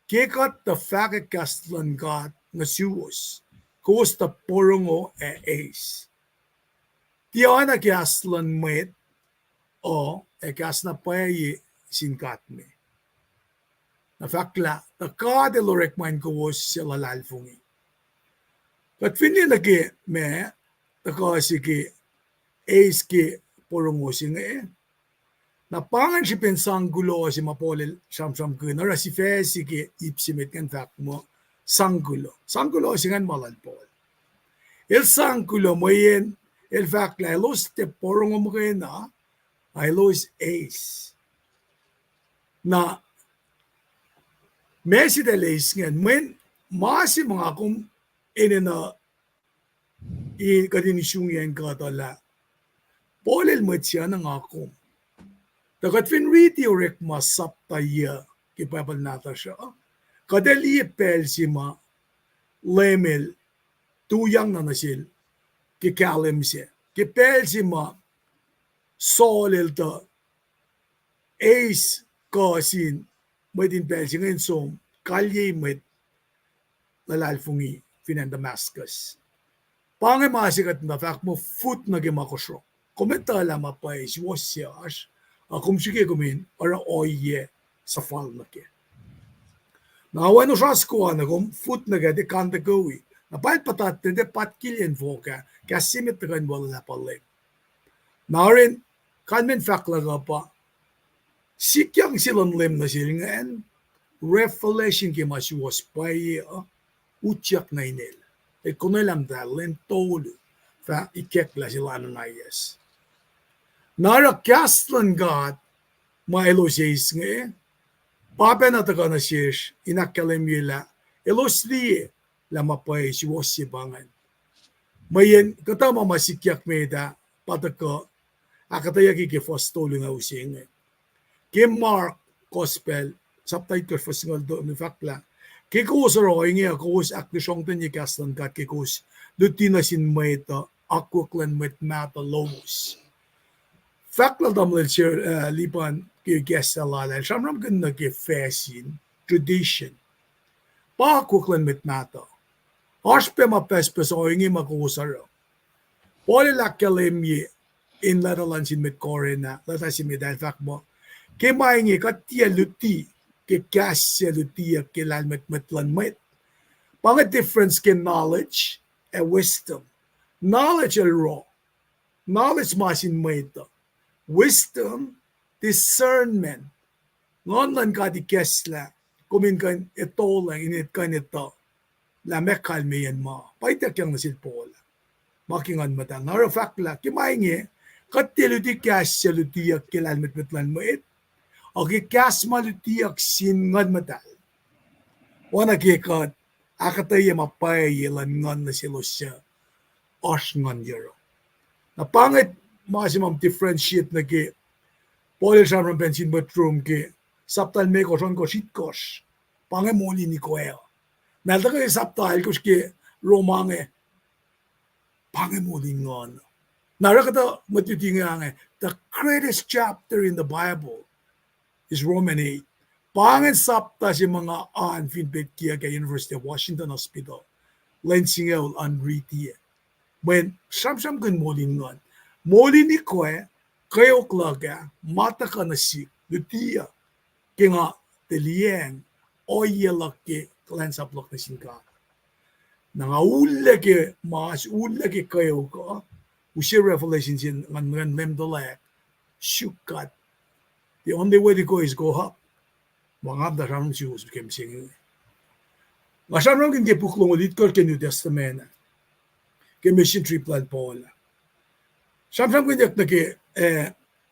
Kikat the fact castlan God na siwos. Costa Porongo ace. Tiana castlan met o kas na paye sinkat me. Na fakla, the kade lorek man ko was sila lalfungi. Kat fini lagi me, the kasi ki ace ki porong singe. Na pangan si pensang gulo si mapole sam ko na si fesi ki ipsimit kan fak mo sanggulo. Sanggulo singan malalpol. El sanggulo mo yen el fakla elos te porong mo kayo na elos ace. Na Messi de leisngen men masi mga akong inena kadinisyungyan katala polel matya ng akong tagat finriti orek masaptaya kipapal nata siya kadali pel sima lemel tuyang na nasil kikalem siya kipel sima solel ta ace kasin may din pelsi ngayon so kalye met lalalfungi finan Damascus. Pange masikat na fact mo foot na gimakosro. Komenta la mapay si wasias akum sige kumin para oye sa fall na ke. Na wano rasko na kum foot na gade kanta gawi. Na pait patat de patkilien voka kasimit kan wala pale. Narin kanmen fact la pa sikyang silang lem na silingan, revelation ki masiwas paye utyak na inel. E kunelam dalen tolu, fa ikek la sila na yes. Nara kastan God, maelo siyis nga pape na taka na siyis, inakalem yila, elos liye, lama paye siwas sibangan. Mayen, katama masikyak meda, pataka, akatayaki ki fostolu nga using Kim Mark Gospel subtitle for single do ni fakla kikos roing ya kos aktisong ten ni kastan kat kikos lutina sin meta akwaklan met mata lomos fakla damel share lipan ki gesala la shamram kun na ki fashion tradition pa akwaklan met mata Aspe mapespes o ingi makusaro. Poli lakkalim ye in latalansin mit korena, latasin mit alfak mo. Ke maingi katia luti, ke kasya luti ke lalmet metlan met. Pang a difference ke knowledge and wisdom. Knowledge al raw. Knowledge masin maito. Wisdom, discernment. Ngon lan ka di kesla, kumin kan ito lang, init kan ito. La mekal me yan ma. Paita kyang nasil pola. Makingan mata. Ngaro fakla, kimaingi, katilu di kasya lutiyak kilalmet metlan mo it. O ki kasma lutiyak singan mata. Wana kikat, akatay mapay ilan ngan na silo siya. Os ngan yaro. Na pangit, masimam differentiate na ki, poli siya ng bensin bathroom ki, saptal me koson ko sitkos. Pange moli ni ko eo. Nalta ko saptal ko ki romange. Pange moli ngon. Narakata matitinga the greatest chapter in the Bible is Roman 8. Pange sapta si mga feedback kia kay University of Washington Hospital. Lensingel unriti. When sam kun moli ngon. Moli ni ko kayo klaga mata ka na si lutia. Kinga telieng oyelak ke klansa blok na singka. Nangaula ke mas ula ke kayo ko. Usi Revelation sin ngan lemdolak. Shukat. The only way to go is go up. Mga da ram si us kem sing. Ngasam ram kin ke puklong ulit ko ke New Testament. Ke mission trip plan Paul. Samsam kin yak na ke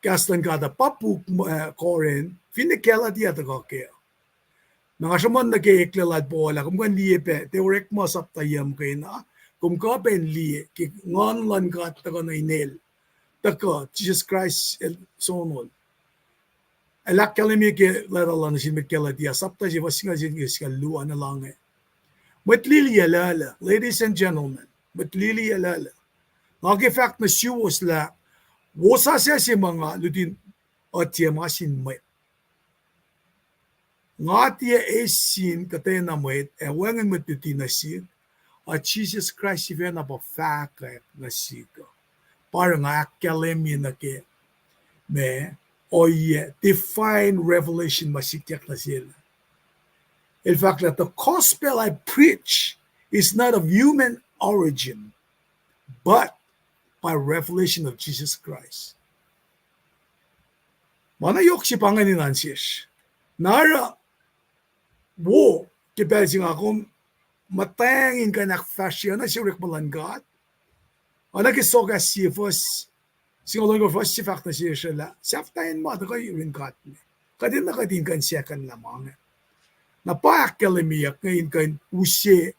kastan kada papu koren finekela dia ta ko ke. Nangasaman na ke eklelat Paul. Kum kan liye pe teorek mo sap tayam ke na. Kum ka pen liye ke ngon lan ka ta ko na inel. Ta ko Jesus Christ el sonol. Alak kalimi ke laralan sin mekela dia sapta ji wasinga jin ke lu ana lange. Matlili alala, ladies and gentlemen, matlili alala. Ngake fact na siwos la wosa siya si mga lutin at siya masin may. Nga tiya esin katay na may ewangan matutin na siya at Jesus Christ si na pa fakay na siya. Parang nga kalimi na ke me oye divine revelation masikyak na sila. In fact, that the gospel I preach is not of human origin, but by revelation of Jesus Christ. Mana 역시 방안이 난시시. 나라 wo kibelsing ako matangin ka nakfasya na siya rekmalangat. Ana kisoga si first singolong ko first si fact na siya la. Saftayin mo ito kayo rin kat me. Kadin na kadin kan siya kan lamang. Napakakalamiyak ngayon kan usye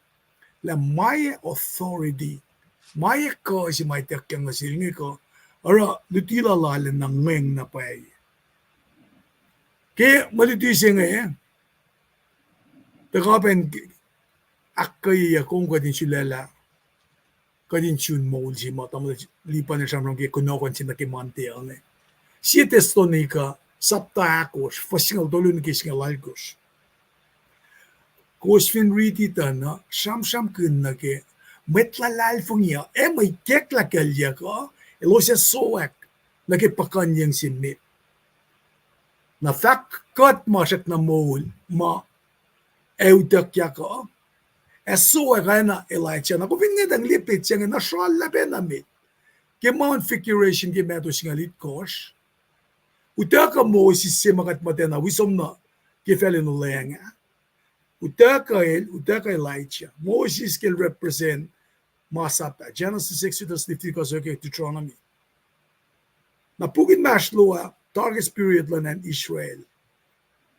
la may authority. May ko si may tekyang na silingi ko. Ara, lutila lalan ng meng na pay. Kaya malutisi ngayon. Takapen akay akong kadin silala. Kadin siyon mo si matam lipan na siyang kaya kunokon si nakimantial na. Siya testonika sapta akos fasingal dolun kis nga lalgos. Kosfin riti na sham kun na ke metlalal fungya may kekla kalya ko elo siya soak na ke pakanyang sinmit. Na fakat masak na mol ma eutak ya ko soak na Elijah na kung nga dang lipit siya nga nasyal na benamit ke mount figuration ke meto siya lit kos utaka mo si simakat matena wisom na ke felinulenga. Utaka Elijah. Moses can represent Masapa. Genesis 6 to Leviticus Deuteronomy. Napugin masloa target period lang ng Israel.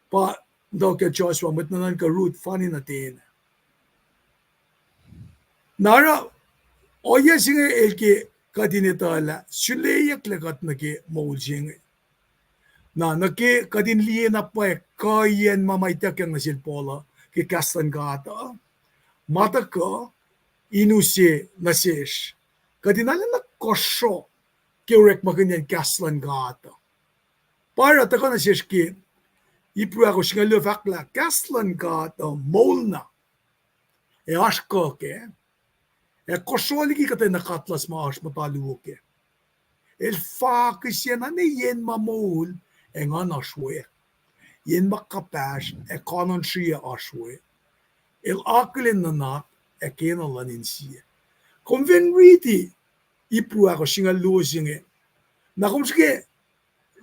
Pa daw ka Joshua matnanan ka root funny natin. Nara oya singa elke kadinitala suleyak lagat nage maulsing. Na nake kadin liye na pa kayen mamaytak yang nasil pola. Kastan gata mata ko inusi nasish kadinala na kosho kirek maganyan kastan gata para ta ko nasish ki ipru ako singa lufakla kastan gata molna e asko ke Kosoligi katay nakatlas maash mataluke. El fakis yan yen mamul engan ashwe. Yen makapash kanon shia ashwe. El aklin na kenalanin siya. Conven riti ipu ako singa lusinge. Na kumske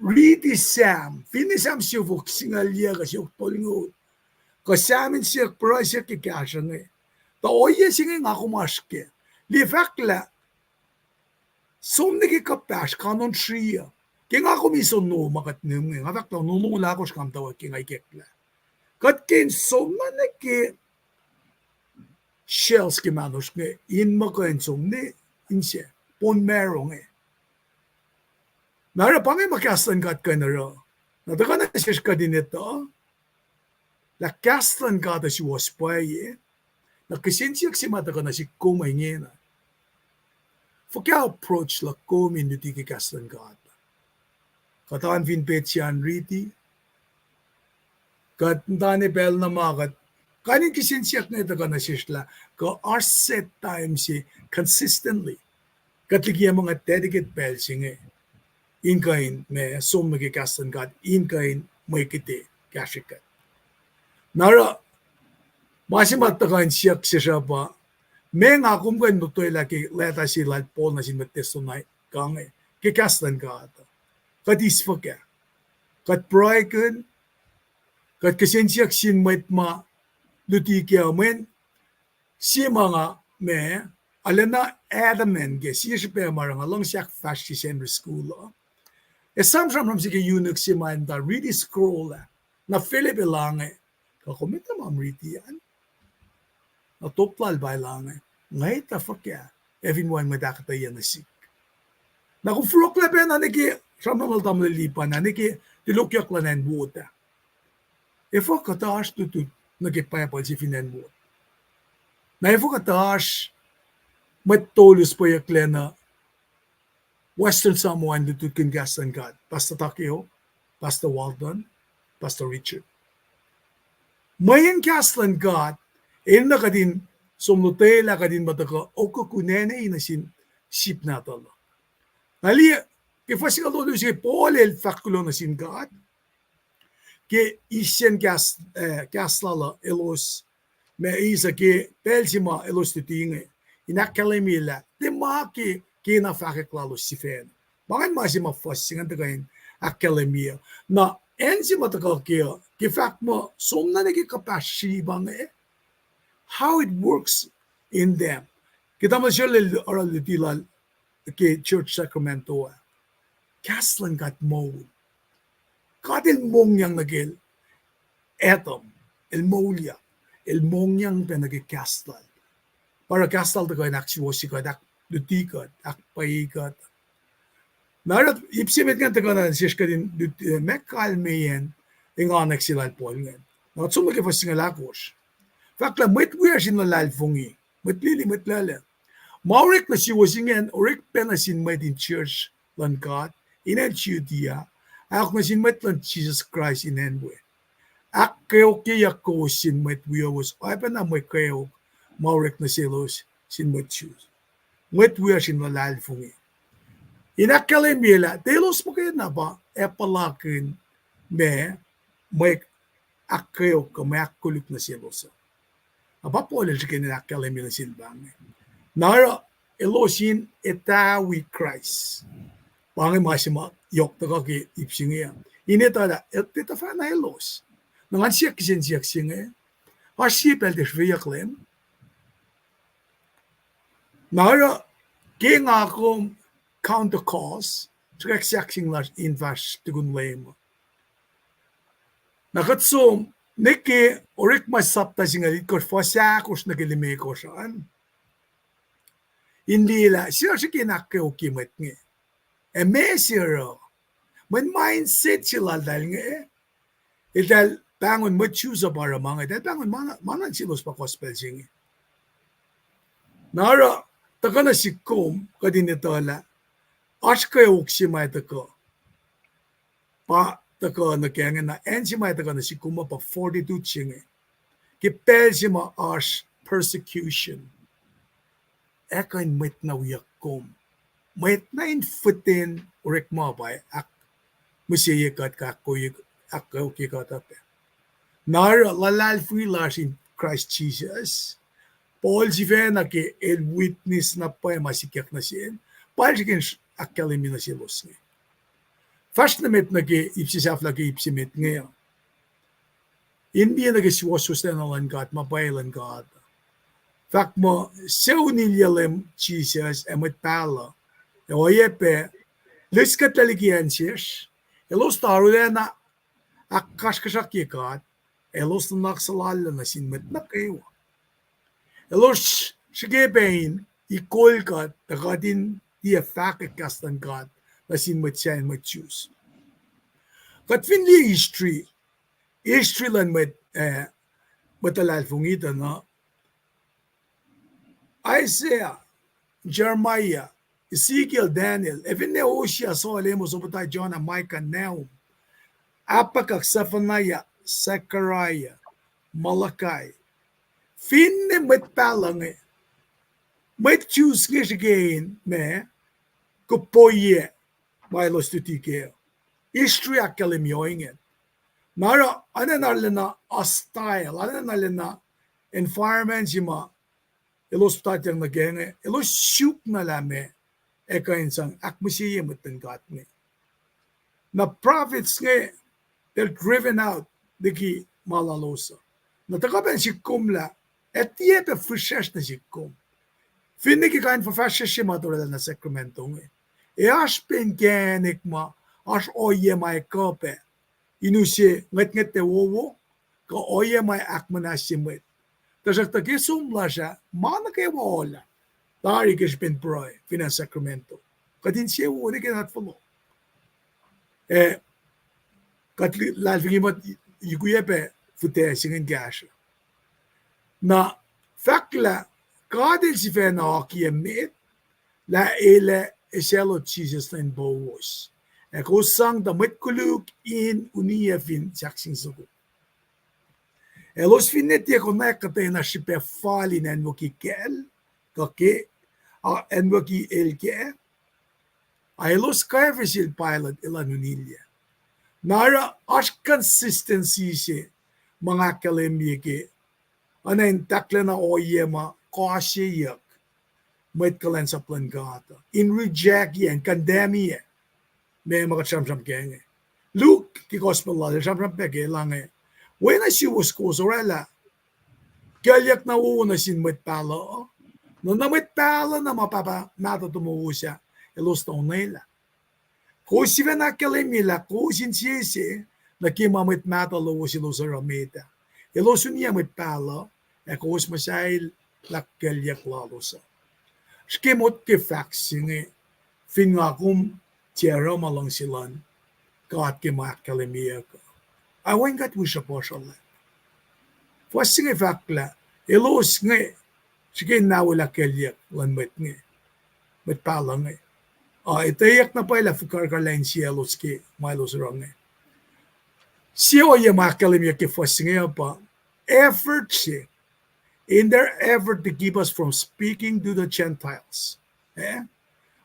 riti sam. Fini sam siya vok singa liya ka siya tolngo. Kasamin siya pra siya kikasyange. Ta oye singe nga kumaske. Li fakla somniki kapash kanon shia. Kinga komison no makat nungi. Nga fakla nunula ko skam tawa kinga ikekla. Kat kin somna niki shells ki manos nge in makain somni inse pon merong Nara pangay makastan kat ka na ra. Nataka na siya ka din ito. La kastan ka ta si waspay Nakisinsyak si mata ka na si kumay niya na. Fukya approach la community ki kastan ka ata. Kataan vinpet siyan riti. Kat ntane bel na makat. Kanin kisinsyak na ito ka na sisla. Ka are set time si consistently. Katligyan mga dedicate bel singe. Inkain me som nagkikastan ka. Inkain may kiti kashikat. Nara, masimatakan siyak siya pa. May nga kung kain nutoy laki leta si lalpol na sinmatesto na kang kikastan ka ata. Kat isfa ka. Kat praikan. Kat kasensiyak sinmait ma luti kya men. Si mga me alana adamen ke siya siya marang along siyak fashi sender school. Samsam ram sige eunuch si manda really scroll na Philip lang kakumita mamriti yan. Na toplal ba lang ngay ta fakya everyone madakata yan na sik. Na kung frok la ben aniki samamal tamle lipan aniki tilukyak lanen buota. Efo katash tutut nagipayapal si finan buot. Na efo katash matolus po yaklena Western Samoan tutut kingastan God. Pastor Takeo, Pastor Walton, Pastor Richard. Mayan kastan God, na kadin somnotela kadin mataka oko kunene inasin sip natalo. Nali, kifasi ka lolo si Paul el fakulo na sin God, ke isyan kaslala elos, me isa ke pelsima elos titinge, inakalimila, timaki, kina fakiklalo si fen. Bakit masih mafasing ang tagayin akademia na ensi matakal kaya kifak mo somna nagikapasya bang how it works in them. Kita mo siya oral tilal ke Church Sacramento kaslan kat mo kadil mong yang nagil etom el molia el mong yang penagikaslan para kastal tagayin aksiwosi ka dutikat, akpaikat. Narat ipsimit nga tagana siya din mekalmeyen inganak sila Paul nga. Narat sumagi fas nga lakos. Fakla mitwiya sin lalfungi. Mitlili mitlala. Maurik na siya wasingen orik penasin might in church lankat inan Judea. Ak na sin might lan Jesus Christ in enwe. Ak kayo kaya ko sin might wiya was ay pa na may kayo maurik na silos sin might choose. Mitwiya sin lalfungi. Inakalimila, telos mo kayo na ba, palakin may akayo ka, may akulik na silosa. Aba po ulit siya inakalimila silbang. Nara, elosin etawi Christ. Pangin masima, yok na kaki ipsingiya. Initala, tita fa na elos. Nangan siya kisensiyak singa. Asipel des viyaklem. Nara, kaya nga akong counter cause, sa kaksaksing invest tigun lema. Nakatsom, niki, orik masapta singalit ko, fasakos nagilime ko saan. Hindi la, siya kinakaw kimit nga. Mesiro, may mindset sila dahil nga dahil bangon matchusa para mga, dahil bangon manan silos pa gospel singa. Nara, taka na si Kum, kadinitala, askay uksimay taka. Pa, taka na kaya nga na, ensimay taka na si Kuma pa 42 chingi. Kipel si ma as persecution. Ekain met na uyakom. Met na infuten urek mabay ak musiyekat kakoyik akawkikatape. Nar lalal freelash in Christ Jesus. Paul sivena ke el witness na pa masikyak na siyen. Paul sikin akkalimi na silos nga. Fast na met na ke ipsisaf la ke ipsimet nga. Hindi na ke siwasustenalan God, mabaylan God. Fakt mo, sew nilyalem Jesus emet pala. E oyepe, liskat laligian siyesh. Elos tarule na akkashkashak yekat. Elos na naksalala na sinmet na kayo. Elos sigebein ikol kat takadin di effect kastan kat na sinmet siya en met choose. Kat finli history lan met matalal fungita na Isaiah, Jeremiah, Ezekiel, Daniel, even ne Oshia so alemo sobota Jonah, Micah, Nahum, Apakak, Zephaniah, Zechariah, Malachi. Finne met palange, met choose again me, kupoye, mailos tutike. History akalim yoingen. Nara ananalena hostile, ananalena environment jima. Elos tatang nagenge, elos shoot na lame, eka insang akmasiye matangat ni. Na prophets nge, they're driven out, diki malalosa. Na takaben si kumla, et yepe fushesh na si kum. Finiki kain fafashesh si maturala na Sacramento nge. E as pengenik ma, as oye may kope, inusi nget te wowo, ka oye may akmanasimit. Tasakta kisumla siya, mana kayo wala. Tari kishpin proy, fina Sacramento. Kadin siya wala kinat follow. Kat lalfingimat yukuyepe fute singin gasha. Na fakla, kadil si fena aki emit, la ele eselo Jesus na inbawos. Kusang damit kuluk in uniya fin saksing suko. Elos finnetti kun näkkäteinä sipe faalin en voki kel, kake, en voki elke. Elos kaivisil pilot ilan unilja. Nara as consistency se mga kalembike. Anen taklena oyema kaasiyak. Met kalen sa plangata. In reject yen, condemn yen. Me mga samsam kenge. Luke ki gospel la, samsam peke lange. When I see was Cosorella, Galyak na una sin met palo, no na met palo na mapapa nata tumuusya, elos na unela. Kung si na kalimila, kung sin siyesi, na kimamit mata lo si lo sa ramita. Elos niya met palo, e kung masail la galyak lalo sa. Skimot ke faxing fingakum tiyara malang silan, kaat ke makalimia ka. I went got wish a partial. Fasing a fakla, elos nge, sige na wala kelyak, lan met nge, met palang nge. Itayak na pala fukar karlain siya elos ke, malos rong nge. Siya o yung makalim yung fasing pa, effort siya, in their effort to keep us from speaking to the Gentiles.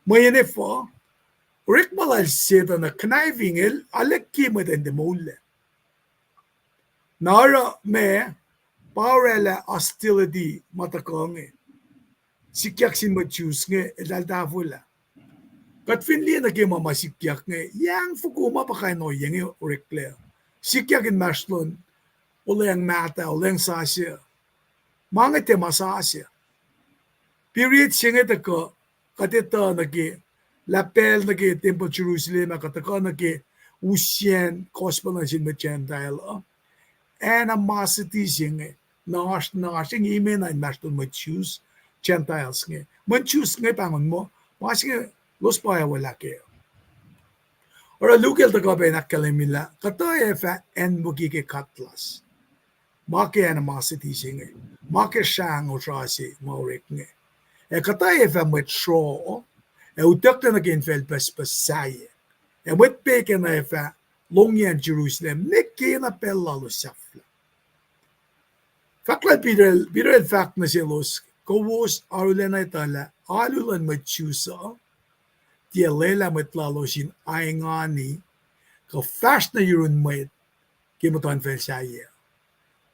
Mayan po, Rick malal siya na kniving el, alek kimat and the mole. Nara me, parela hostility matakong sikyak sin machus nge, edaldavula. Kat finli na kima masikyak nge, yang fukuma pa kayo no yang urekle. Sikyak in maslon, ula yang mata, ula yang sasya. Mga te masasya. Period singe tako, katita nagi, lapel nagi, temple Jerusalem, kataka nagi, usyen, gospel na sin Gentile. Animosity singe, nash, ime na mashlon machus, Gentiles nge. Machus nge pangon mo, masing los paya wala kayo. Ora lukel tako ba nakalimila, katoy fa en buki ke katlas. Make animosity singe, make shang o trasi maurik nge. E katoy fa metro, e utakta na kinfel pespesaye. E wet peke na fa longyan Jerusalem, neki na pella lo safla. Fakla bidel fact na silos, Ковос арулена тала алулан мачуса dia lela metlalo sin aingani ka fashna yurun met kimutan felsaya.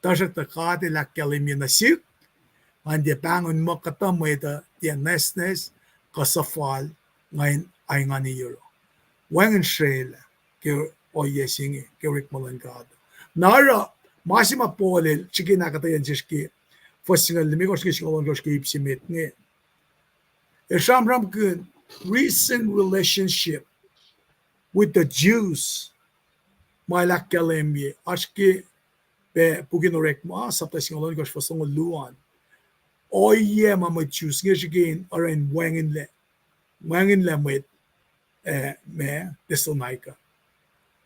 Tasak ta kate la kalimia na sik man dia bangun mo katameta dia nesnes ka safal ngayon aingani yuro. Wangan shrela ke oye singi ke rikmalangado. Nara masima polel chikina katayan jiski fossingal limikoski skolongoski ipsimit nge. Eshamram kun recent relationship with the Jews malak kalemye aşki be bugün orek ma saptasın olan goş fasong luan oye mama Jews ngejigen aran wanginle met me Thessalonica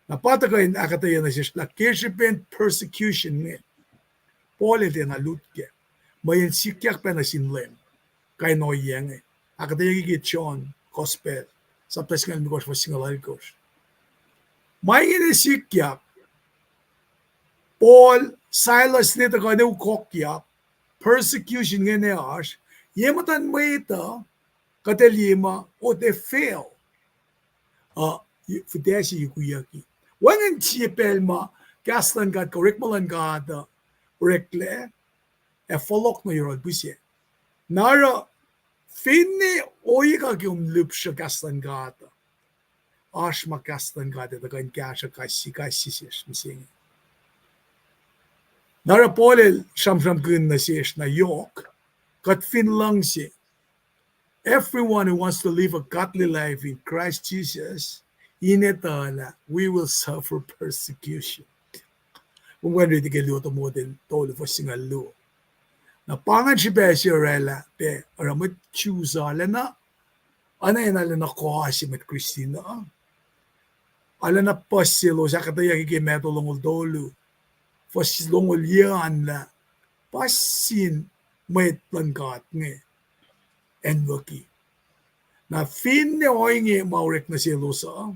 na pataka in akataya na siya keshipen persecution ne pole de na lutke mayen sikyak pa na sinlem kay no yenge akataya gigit John gospel saptasın goş fasong olan goş mayen sikyak Paul, Silas nito ka na ukokya, persecution nga na as, yematan mo ito, katalima, o te fail. Fudesi yukuyaki. Wangan chipel ma, kaslan ka, korikmalan ka, rekle, folok na yun, busye. Nara, finne, oy ka kiumlup siya kaslan ka, as makaslan ka, ito ka kasya kasi siya, misingi. Nara polel shamsham kun na siya na yok, kat fin lang siya. Everyone who wants to live a godly life in Christ Jesus, inetala, we will suffer persecution. Kung wala rin ka luto mo din, tolo for singal lu. Na pangan si Besi Orella, te, aramot chuzala na, ana yun ala na kohasi met Christina. Ala na pasilo, sa kataya kikimetolong dolo. Fas longol yan la pasin may langkat nge enwaki. Na fin ne oy nge maurek na silo sa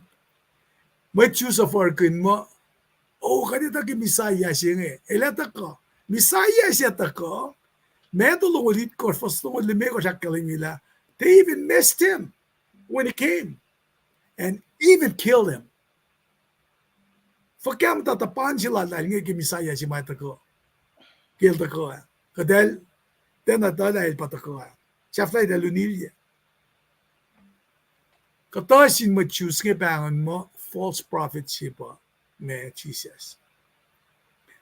may chusa farkin mo kanita ki misaya siya nge elata ka misaya siya ta ka medo longolit ko fas longol lime ko siya kalimila they even missed him when he came and even killed him. Fakam tatapan sila dahil nga kimisaya si Mata ko. Kilta ko. Kadal, tenata dahil pata ko. Siyaflay dahil unilya. Katasin mo choose nga bangon mo, false prophet siya me Jesus.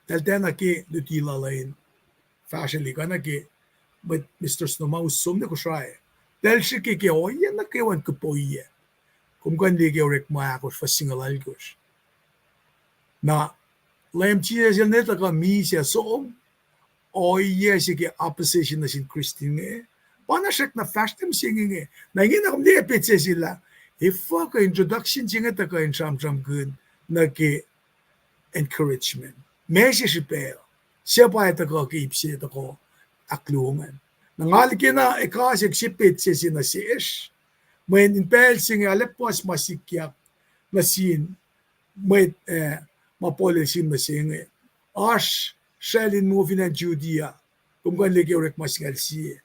Dahil tena ki lutila lain. Fashion ka na ki, but Mr. Snowma usum na ko siya. Dahil siya ki yan na kiwan ko po iya. Kung kandi ki orek mo ako sa singalal ko siya. Na lem chia sil neta ka mi sia so o yes ke opposition na sin Christine pana shek na fastem singing na ngina kum de petse sila if ka introduction jinga ta ka in sham good na ke encouragement message pe siya pa ita ka ke ipsi ta ko aklungan nangal kina ekasik si petse sina si ish when in pel sing alepos masikyak na sin may mapolisim na singe. Ash, shalin moving na Judea, kung kan lagi orek masingal siye.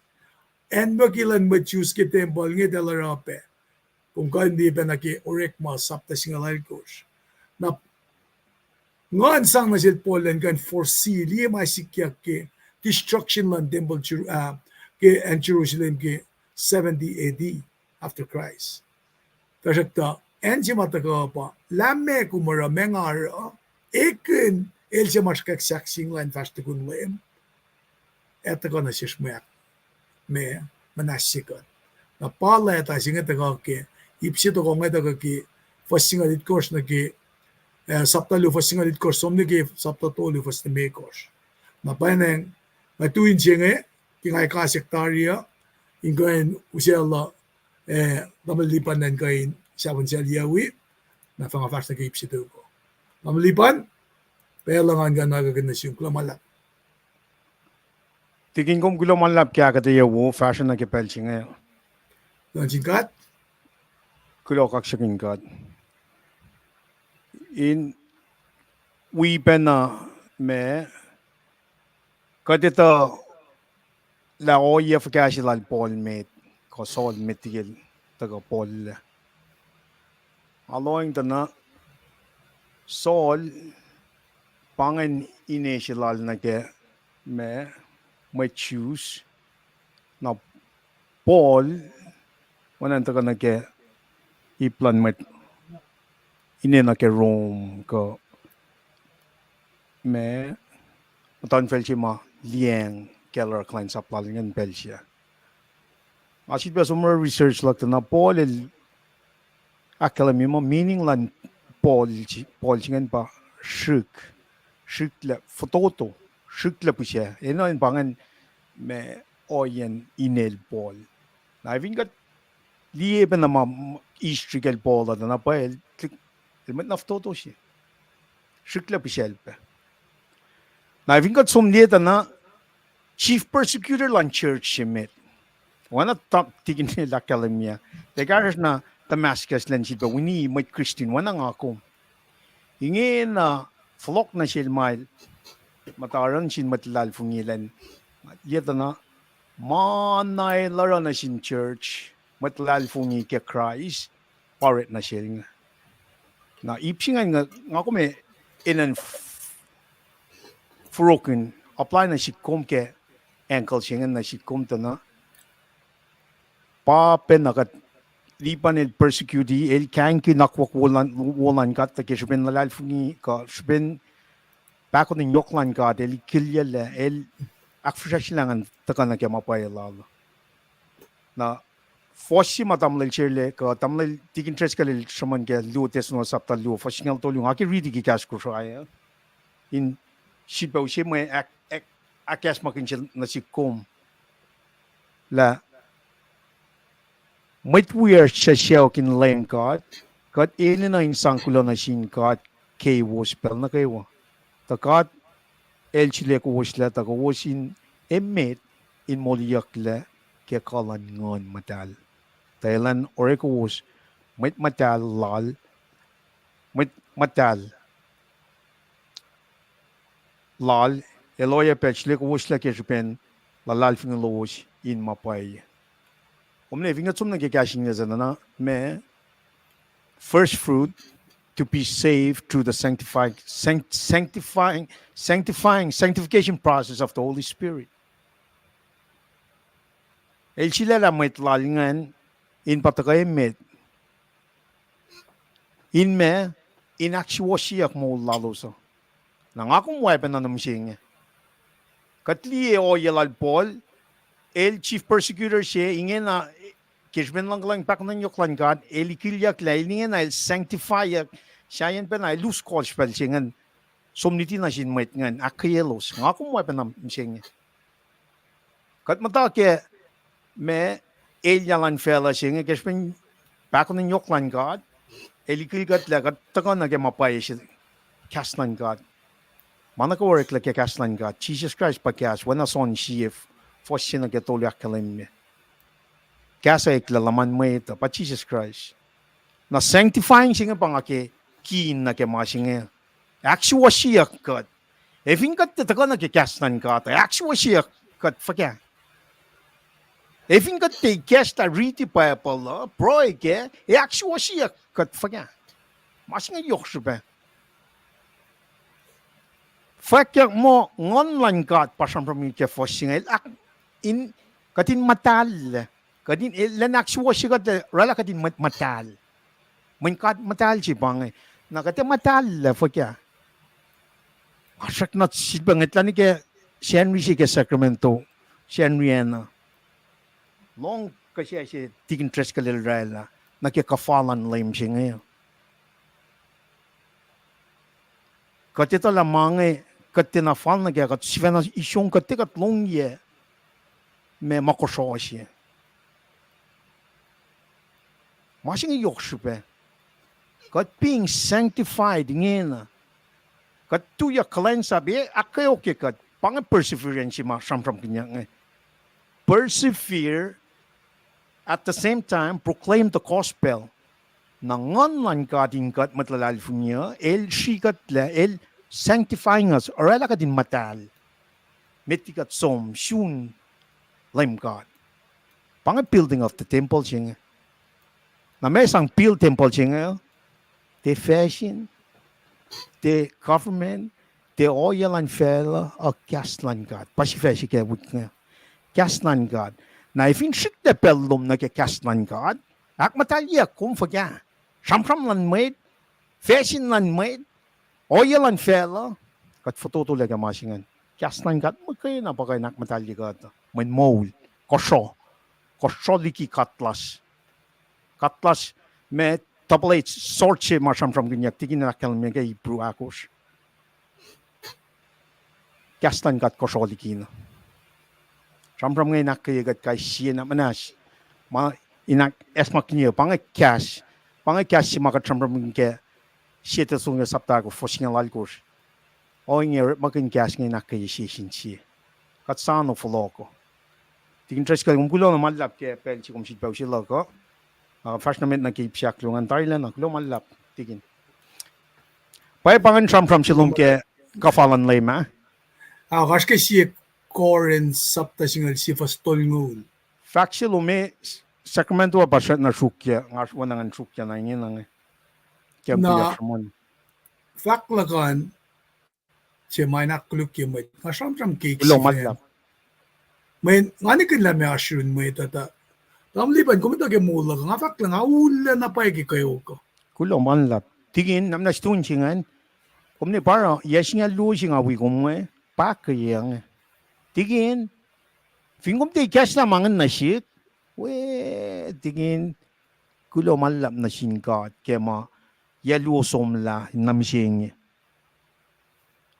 And magilan matchus ke temple nge dalarape, kung kan di ba naki orek masapta singalal kosh. Na ngan sang na sil Poland kan foresee liya masikyak ke destruction lan temple ke and Jerusalem ke 70 AD after Christ. Kasakta, ensi mataka pa, lamme kumara mengara, Ekin else maskak saksing lan fast kun lem. Eta kana sis me manasikat. Na pala eta singa ta ke ipsi to konga ta ki fasinga dit course na ki saptalu fasinga dit course somne ki saptatolu fast me course. Na paneng na tuin singe ki ngai ka sektaria ingain usela namalipan nan kain sabon seliawi na fanga fast na ki ipsi to ko. Namalipan Pelangan ka nagaganas yung kulamalap. Tingin kong kulamalap kaya kataya wo fashion na kipel siya ngayon. Yung singkat? Kulokak siya kingkat. In we na me katita la oye fkashi lal Paul met ko sol metigel taga Paul aloing tana sol pangen initial na ke me choose na Paul wanan taga na ke iplan met ine na ke Rome ko me tan felchi ma liang keller klein saplalingen belsia asit ba summer research lak na Paul akala mi mo meaning lan Paul chingen pa shik le fototo shik le pusya eno in pangan me oyen inel Paul na vingat liebe na ma istrigel Paul na pa el met na fototo siya shik le pusya na vingat somnieta na chief persecutor lan church met wana top tigin nila kalamia tegaras na Damascus lan siya wini may Christian wana nga ako ingin na flock na siya mail mataran siya matilal fungilan yeta na manay lara na siya church matilal fungi ke Christ paret na siya na ipsingan nga ako may inan furokin apply na siya kom ke ankle siya na siya kom to na papen nakat lipan el persecute el kanki nakwak wolan kat ta kesben lalal fungi ka sben bako ni yoklan ka el kilyal el akfrashilangan takana ke mapayalal na fosi matamlel chirle ka tamlel tikin tres kalil shaman ke lutes no sapta lu fosingal to lu aki ridi ki kas ko shaya in shitba ushi mo akas makin na sikom la Might we are siya kin lane God ini na insang kulo na sin God kay was pel na kayo ta God el chile ko was la ta ko was in emet in moliyak la ke kalan ngon matal Thailand ore ko was might matal lal might matal lal eloya pel chile ko was la ke Japan la lal fin lo was in mapay Omne vinga tsumna ke kashing na me first fruit to be saved through the sanctification process of the Holy Spirit. El chile la met lalingan in patakay met in me in actuosiak mo lalosa. Nang akong weapon na namsing. Katli o yelal Paul el chief persecutor siya ingin na kisben lang pak ng yoklan God el ikilyak la ingin na el sanctify siya yan pa na lose call spell siya ngan somniti na siya met ngan akayelos nga kung mo pa na siya kat mata ke me el yalan fella siya nga kisben pak ng yoklan God el ikilyak la kat takan na ke mapay siya kaslan God manaka work la ke kaslan God Jesus Christ pa kas wana son siya Fosse na getolyak kalim. Kasa iklalaman mo ito pa Jesus Christ. Na sanctifying siya pa nga ke kin na ke mga siya. Actually siya kat. Efin kat tataka na ke kastan kat. Actually siya kat fakya. Efin kat te kasta riti pa pala. Pro ke. Actually siya kat fakya. Mas nga yok siya pa. Fakya mo ngon lang kat pasang pramit ke fosse nga. In katin matal katin lanak suwa siya rala katin matal main kat matal si bangay na katin matal fakya asak na si banget lan ke Henry si ke Sacramento Henryana long kasi si tigin tres kalil rala na ke kafalan lim siya ngayon katita lamang katina fal na kaya kat sivena isyong katikat long ye me makosho siya. Masing yok siya. Kat being sanctified ngayon. Kat tuya kalain sabi, akayo ke kat pang perseverance ma samsam kanya. Persevere at the same time proclaim the gospel. Nangan lan katin kat matlalal niya, el shikat la, el sanctifying us, or ala katin matal. Metikat som, shun, Lamb God. Pang building of the temple ching. Na may sang build temple ching. The fashion, the government, the oil and fell or gasland God. Pasifashi ke wut nga. Gasland God. Na ifin shik de bellum na ke gasland God. Ak matalya kum fogya. Sham lan made. Fashion lan made. Oil and fell. Kat foto to lega masingan. Gasland God. Magkaya na bagay nak matalya God. May mole. Kosho. Kosho liki katlas. Katlas me double H sorche marsham from ginyak tigin na kalmega ibru akos. Gaslan gat kosho likin. Sham from ngay nakaya gat kay siya na manas. Ma inak esmak niya pangay cash. Pangay cash si makat sham from ginke siya tasong yung sapta ko fosing lalkos. O ngay makin cash ngay nakaya siya siya. Kat sano follow ko. Tigin tres ka kung gulo na malap kaya pel si kumsit pa sila ko. First naman nagkipsiyak lungan Thailand, naglumalap, tigin. Paya pangan from silum ke kafalan lema. Kash ke siya koren sapta singal si fastol ngul. Fact silume Sacramento pa siya na sukya, ngas wanangan sukya na ingin lang. Kaya Na piyak siya fact lagan siya may nakluk yung may kasam cake si Lumalap. May ngani kin la me asyun may tata. Tamlipan kumita ke mula nga fact lang ula na pa kayo ko. Lumalap. Tigin nam na stun singan. Kumni para yes nga lu singa wi kumwe pa kaya. Tigin fingum te cash na mangan na shit. We tigin lumalap na singat kema yalu somla namsing.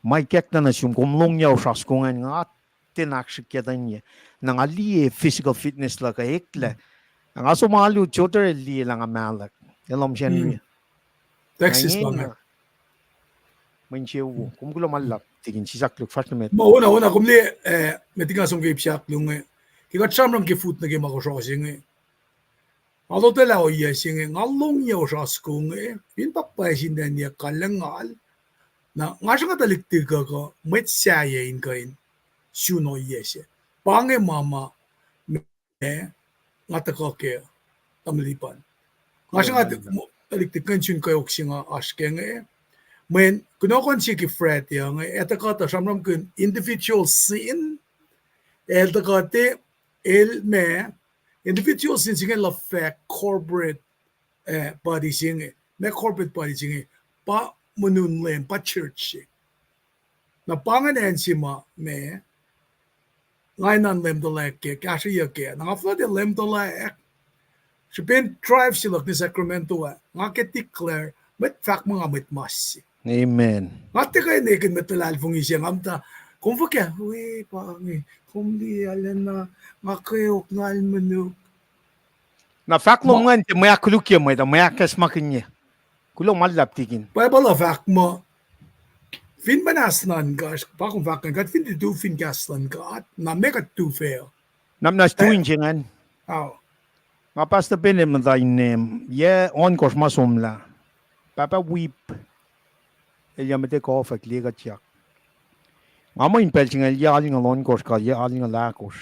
May kek na nasyum kumlong yaw sas kungan nga tinaksikyadan niya. Nang ali physical fitness la ka ekle. Ang aso malu choter li lang amalak. Yalam siya niya. Texas bang. Manchewu. Kung gulo malap. Tigin sisak luk fast na met. Una kumli metinga som ke psiak lung kikat samram ke foot na ke makosho sing Alo tela o iya sing ngalong yaw sas kung pin papay sindan niya kalangal na ngasang kataliktig ko met saya in kain suno iya siya. Pange mama ngataka ke tamlipan. Ngasang kataliktig kan sun kayo singa askeng men kunokon siya ki fret yang etakata samram kun individual sin etakate el me individual sin singa la fact corporate body singa me corporate body singa pa munun len pa church na panganen sima me ngainan lem do lek ke kasi yake na afla de lem do lek Sipin drive sila ni Sacramento nga ke declare met fact mga met mas Amen. Ngate kayo nekin metalal fung isya ngamta kung fakya we pangi kung di alam na nga kayo ngal manuk Na faklong ngan te maya kulukya mo ita maya kes makin niya. Kulo malap tigin. Bible of fact mo fin manasnan gas pa kung fact kat fin du fin gaslan kat na mega tu fail Nam nas tuin jingan. aw Nga pasta pinim na thy name. Yeah, on kos masumla. Papa weep. Yamete ko fak liga tiyak. Nga mo in pelching el yaling alon kos ka yaling alakos.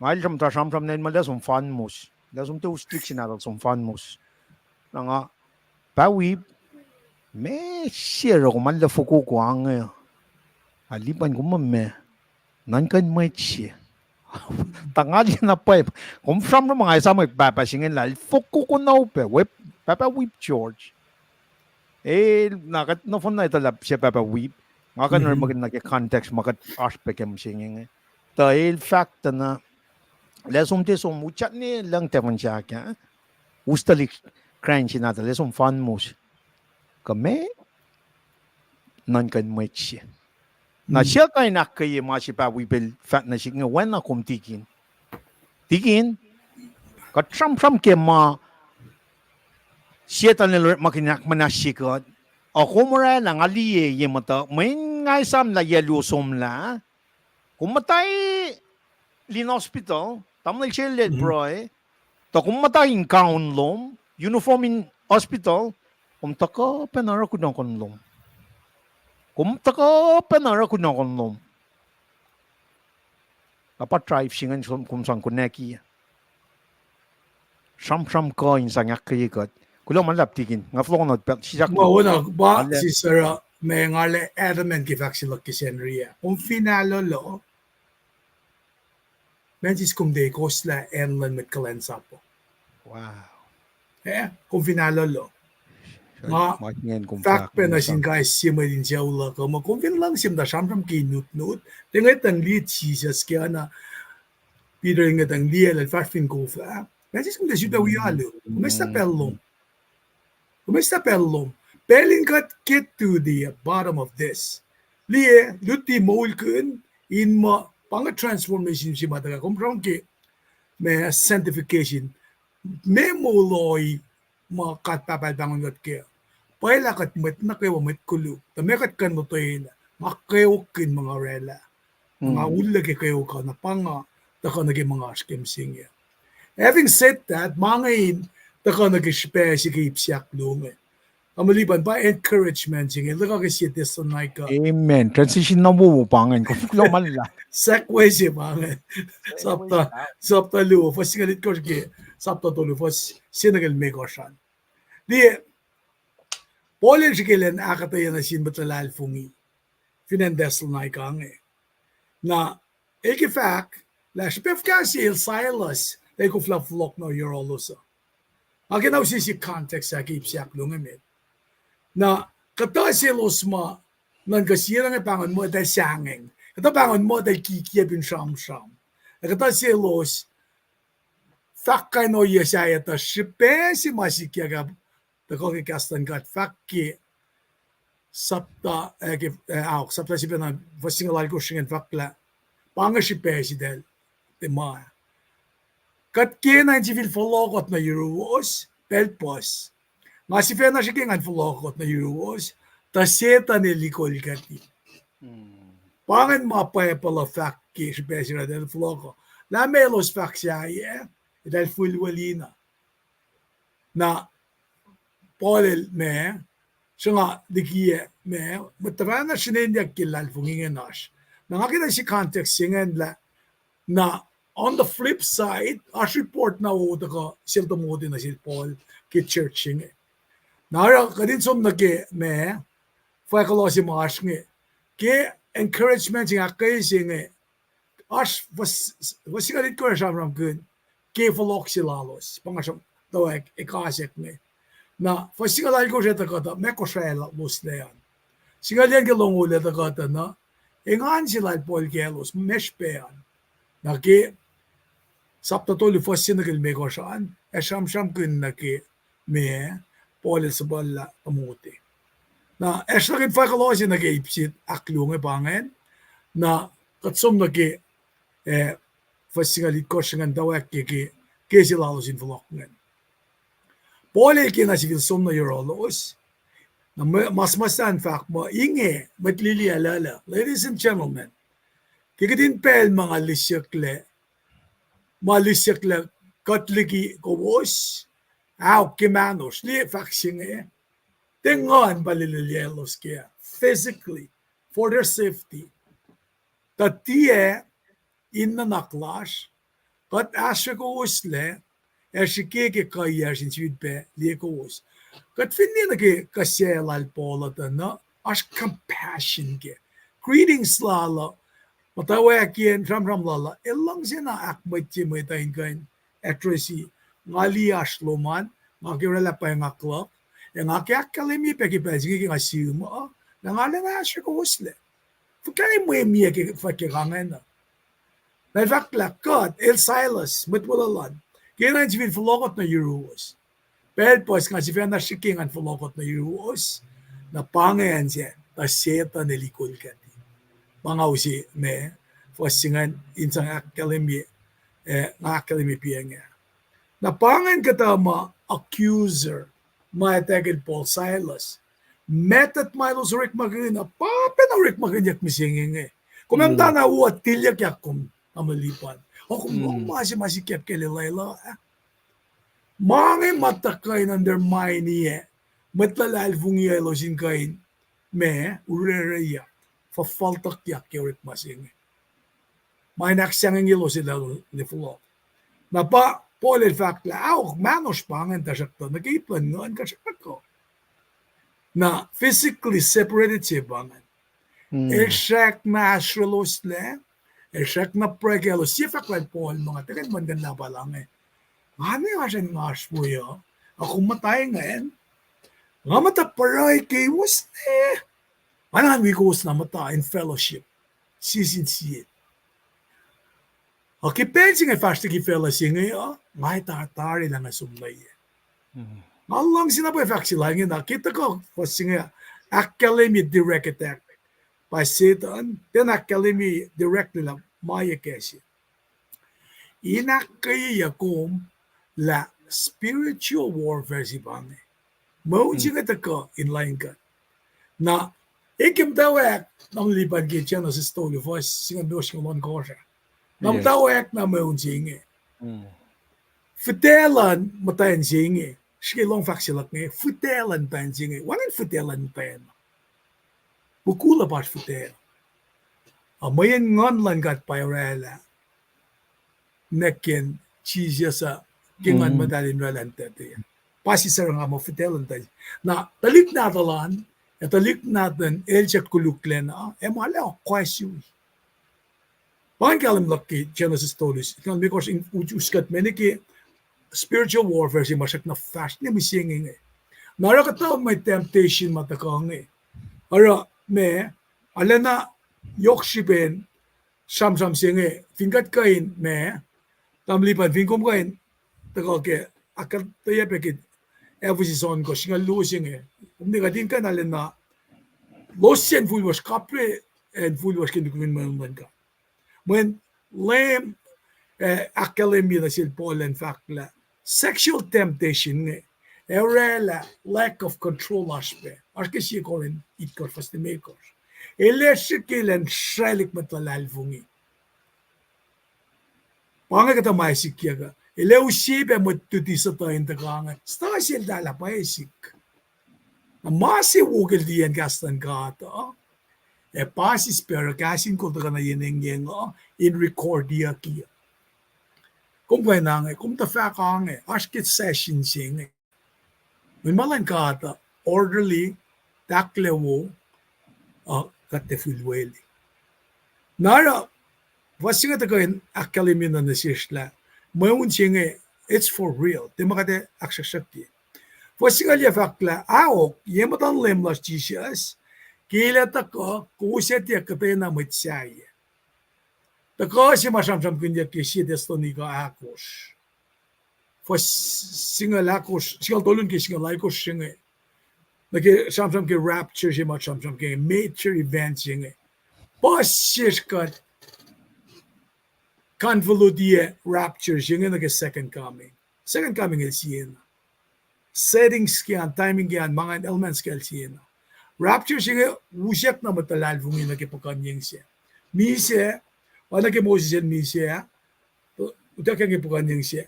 Nga ilam ta sam nen malasum fan mus. Lasum te ustik sinadal sum fan mus. Nga pa weep. Me siro ko man la fuku ko ang alipan ko me. Nan kan mai siya. Tangali na pa. Kung from na mga isa magpapasingin lal, fuku ko na upe. Papa weep George. Nakat no fun na italap siya Papa weep. Nga ka na maging nag-context, mag-aspect yung singing. Dahil fact na lesum te som uchat ni lang teman siya kya. Ustalik cranch na lesum fan mus. Kami nan kan mai siya. Na siya kay nakaya masih pa weepel fat na siya nga wana kum tigin. Tigin kat sam ke ma siya tanil makinak manasikat. Ako mura nang aliye yemata may ngay sam la yelusum la. Kumatay lin hospital tamnal siya led bro to kumatay in kaunlom uniform in hospital taka penara ko ng konlom. Kumtaka penara ko ng konlom. apa drive singan kum sang kuneki sam ko in sang yakki got kulo man lap tigin nga flong not pet siyak Mawala ba ale si Sarah may ngale adamant ki vaccine ki Senria. Kung finalo lo, mensis kung de kosla enlan mit kalensa po. wow Kung finalo lo. Nga ngien kum fact flak pa na sin guys sima din siya ula ka mo kung fin lang sim da sam ki nut tingay tang li Jesus kaya na Peter nga tang li el fact fin ko fa. Mensis kung de siya wiyalo. Kumesta pellom. Pelling got get to the bottom of this. Lie luti mol kun in ma pang transformation si mataga kumprong ki may sanctification may moloi ma kat papal bangon got ke. Paila kat met na kayo met kulu. Tamekat kan mo to yun. Makayo kin mga rela. Mga ulagi kayo ka na panga taka naging mga skim singya. Having said that, mga in taka nag-spesi kip siyak lume. Amaliban ba encouragement sing ila ka siya deso na ka amen transition na mo pangan ko kulo man la segue si mga sapta lu fas singalit ko ke sapta tolu fas sinagal me ko shan di politicalen akataya na sin batalal fungi finandesal na ka na eki fact la spef kasi il silas eko flop no eurolosa aginaw si context sa kip siyak lungamet na kata silos ma nan kasira nga pangon mo dahil sangeng. Kata pangon mo dahil kikiya bin sham-sham. Kata silos fakka no yesaya ta shipe si masikya ka tako kikastan kat fakki sapta sapta si pena vasingalal ko shingen fakla panga shipe si del de ma. Kat kena civil follow na euros pelpos. Masih fena siya kingan fulokot na euros, ta seta ni likol kati. Pangan mapaya pala fakki si pesira del fuloko. La melos fak siya dahil fulwalina. Na polel me, siya nga dikiye me, matara na sinendiag kilal fungingen nash. Nangakita si context singen la na on the flip side, as report na uta ka silto mo din na si Paul ki church singen. Nara kadin som nage me fa kalo si mas nge ke encouragement nga kay singe as was kadit ko sa ram kun ke folok silalos pangasam tawag ikasek nge na fa singalal ko sa kata me ko sela muslean singalyan ke longula ta kata na engan sila Paul Gelos meshpean na ke sapta tolu fa sinagal me ko saan sham kun na ke me Paul sa bala kamuti. Na esra kin fakalosi nag-iipsit aklunge pangen na katsom nagi fasingalit ko siya nga dawek ki silalos in falokngen. Paul na si Wilson na Eurolos na mas in fact mo inge matlili alala. Ladies and gentlemen, kikadin pel mga lisyakle katliki kobos kimanos li faksing tengan balilielos kaya physically for their safety tatie in na naklash kat asya ko usle eşike kaya sin svidbe li ko us kat finni na ke kaselal pola na as compassion ke greetings lala matawa kien ram lala elang sina akmat chimay tayin kain atresi ngali ashloman magirela pa nga klop yang akya kalemi peki peki nga siuma na ngala nga siya ko usle fukay mo emiya ki fakirangan na na fact la god el silas matwalalan kailan si fulokot na euros pero pues nga si na shikingan fulokot na euros na pangayan siya ta seta nelikol kati mga usi me fasingan insang akkalemi nga akkalemi piyanga na pangan katama accuser maitagin Paul Silas metat Milos Rick Magina papen na Rick Magina misingin kumanda na uat tilyak yakum amalipan o kung masikip kililayla mga matakay undermine niya matlalal fungiyelo sin kain me urereya fa faltak yak Rick Masingin may naksangingilo sila ni Flo. Na pa, Paul in fact, manos pangan tasak to, nag-iplan noon kasak ko. Na physically separated siya bangan. Elshak na astrolos le, elshak na pregelos, siya faklan Paul, mga tagan mandan na pa lang eh. Ano yung asan nga aspo yo? Ako matay ngayon. Nga mataparay kay was ne. Ano wikos na mata in fellowship. Sisit. Okay, pensing ay fast ki fellowship ngayon, may tatari lang ang sumlay. Malang sinabi faksi lang yun, nakita ko, kasi nga, academy direct attack. By Satan, then academy directly lang, maya kasi. Inakaya yakum, la spiritual warfare si Bangay. Mauji nga tako in line ka. Na ikim tawag ng lipan kitya na sa story voice singa dos yung man ko siya. Nam tawag na mauji nga. Futelan matayan siya nga. Sige long faksilak nga. Futelan tayan siya nga. Walang futelan tayan. Bukula pa futel. Amayan ngon lang kat payorela. Nekin cheese sa kingan madalin relante yan. Pasi sa nga mo fitelan tayo. Na talik natalan, talik natin elchat kuluklen na, mala question. Pang kalam laki Genesis stories. Kan because in uskat meniki spiritual warfare si masak na fast ni misinging eh. Nara kataw may temptation matakang eh. Ara me alana yokshiben sam singe fingat kain me tamlipan finkom kain takake akat tayo pekit evolution ko singa losing eh. Umni kadin ka nalen na losen full was kapre and full was kindukumin man ka. When lame academy na sil Paul and fakla sexual temptation eh. Erela lack of control aspe. Arke siya ko rin itkor fast the makers. Elesikilen shrelik matalalfungi. Panga kata maisik ka. Ileu sibe mo tuti sa tayo takangan. Stasil dala pa isik. Na masi wugil diyan kastan kata. Pasis pero kasin ko taka na yineng in record diya kiya. Kung kaya nange, kung tafa kange, askit session sing. May malang kata, orderly, taklewo, katefilweli. Nara, wasi nga tagayin akalimin na nasisla. Mayroon siya it's for real. Di makate aksasakti. Wasi nga liya fakla, awok, yematan lemlas Jesus, kila tako, kuset ya katay na matsaya. Tako si masamsam kunya kisi desto ni ka akos. Fos singa lakos, singa tolun ki singa lakos singa. Naki samsam ki rapture si masamsam ki major event singa. Pas siskat convoluted rapture singa naki second coming. Second coming is yun. Settings kiyan, timing kiyan, mga elements kiyan siya. Rapture singa usyak na matalal vungin naki pakanyang siya. Mise wala ke mo siya misia utak yang ipukan yang siya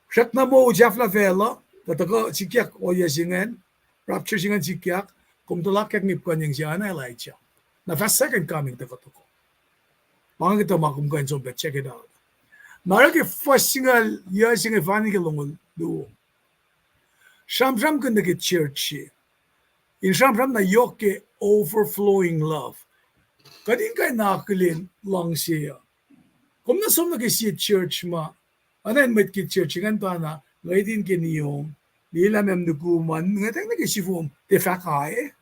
syak na mo ujaf la vela tatako sikyak o yasingen rapture singan sikyak kum tulak yang ipukan yang siya na Elijah na fast second coming tatako mga kita makum kan so check it out nara ke first singal ya singa fani ke longol do sham kun ke church in sham na yoke overflowing love kadin kay nakulin lang siya. Kung nasom na kasi church ma, anan may church kan pa na, ngay din kiniyong, nila mem nukuman, ngay tayong nagisifong, te fakay.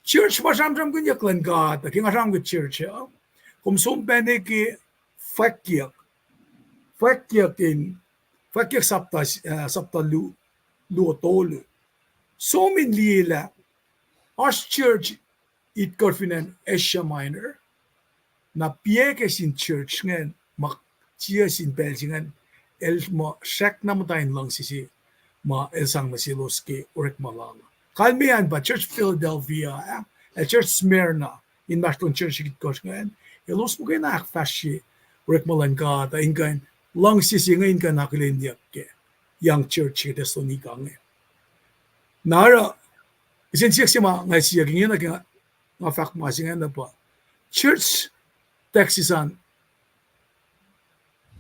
Church ma samsam kunyak lang gata, kingasam ko church ya. Kung sumpene ki fakyak sapta luotolo. Somin lila, as church, it korfinan Asia Minor na pieke sin church ngen mak chia sin belsingan el mo shak na matayin lang sisi ma elsang masiloski urek malanga kalmian ba Church Philadelphia Church Smyrna in Maston Church it kos ngen elos mo kay na fashi urek malanga ta ingan lang sisi ngayon ka nakilin ke yang church ito so ni kang nara isin siya ma ngai siya ngin na nga fact masingan na pa church Texisan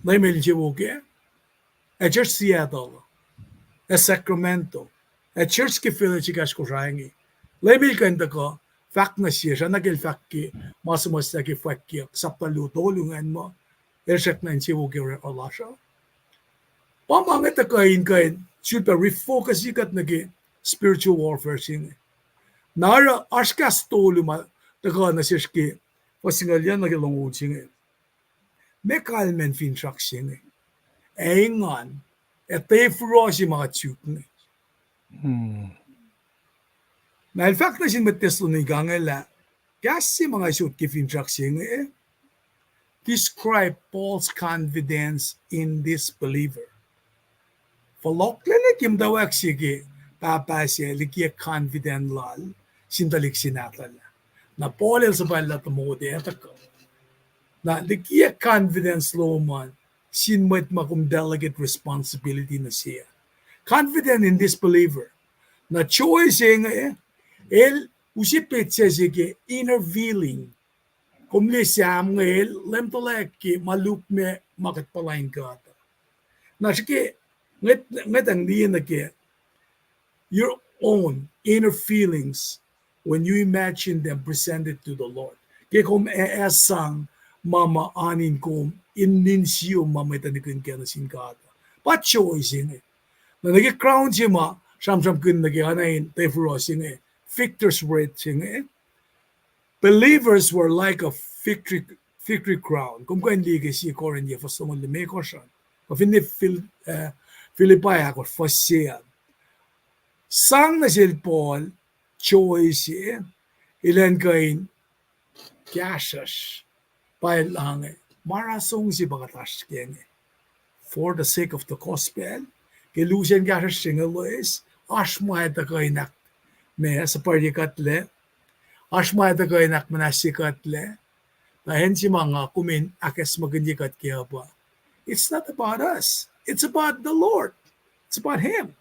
Laimil Chiwoke, a church Seattle, a Sacramento, a church Kifil Chikashkorangi. Laimil Kandako, fact na siya, siya nagil fakki, masumas lagi fakki, sapalu dolungan mo, ershak na Chiwoke or Lasha. Pamangit kain, should refocus ikat nagi spiritual warfare sing. Nara ashkas toluma, taga na siyashki, pasingalyan nagilong sing. Mekalmen finchak sing. Eingan, ete frosi mga tsuken. Na in fact na sin meteslo ni gangela, kasi mga shoot ki finchak sing describe Paul's confidence in this believer. Falokle kim dawak sige, papasya likia confident lal, sintalik sinatala. Na Paul el sa pala tumuti etako. Na likia confidence loman, sinmat makum delegate responsibility na siya. Confident in this believer. Na choice el usipit siya sige inner feeling. Kumli siya mga lemtolek ki maluk me makat palain kata. Na sige, ngatang diyan na ki, your own inner feelings when you imagine them presented to the Lord. Kaya kung esang mama anin kong ininsyo mamitanikin kaya na singkata. Pa choice yun Na nag-crown siya ma, siyam-siyam kun nag-anayin, tefuro siya victor's rate siya Believers were like a victory crown. Kung kayo hindi kasi Korinthia, fast naman lumeko siya. Kung hindi Philippi ako, fast siya. Sang na siya Paul, choice ilan kayo kasas. Pahil lang marasong si bagatas kaya for the sake of the gospel, kilusin kasas siya Luis, asma ito kayo nak may sa partikatle, asma ito kayo nak manasikatle, dahil si mga kumin akas magandikat kaya ba. It's not about us. It's about the Lord. It's about Him.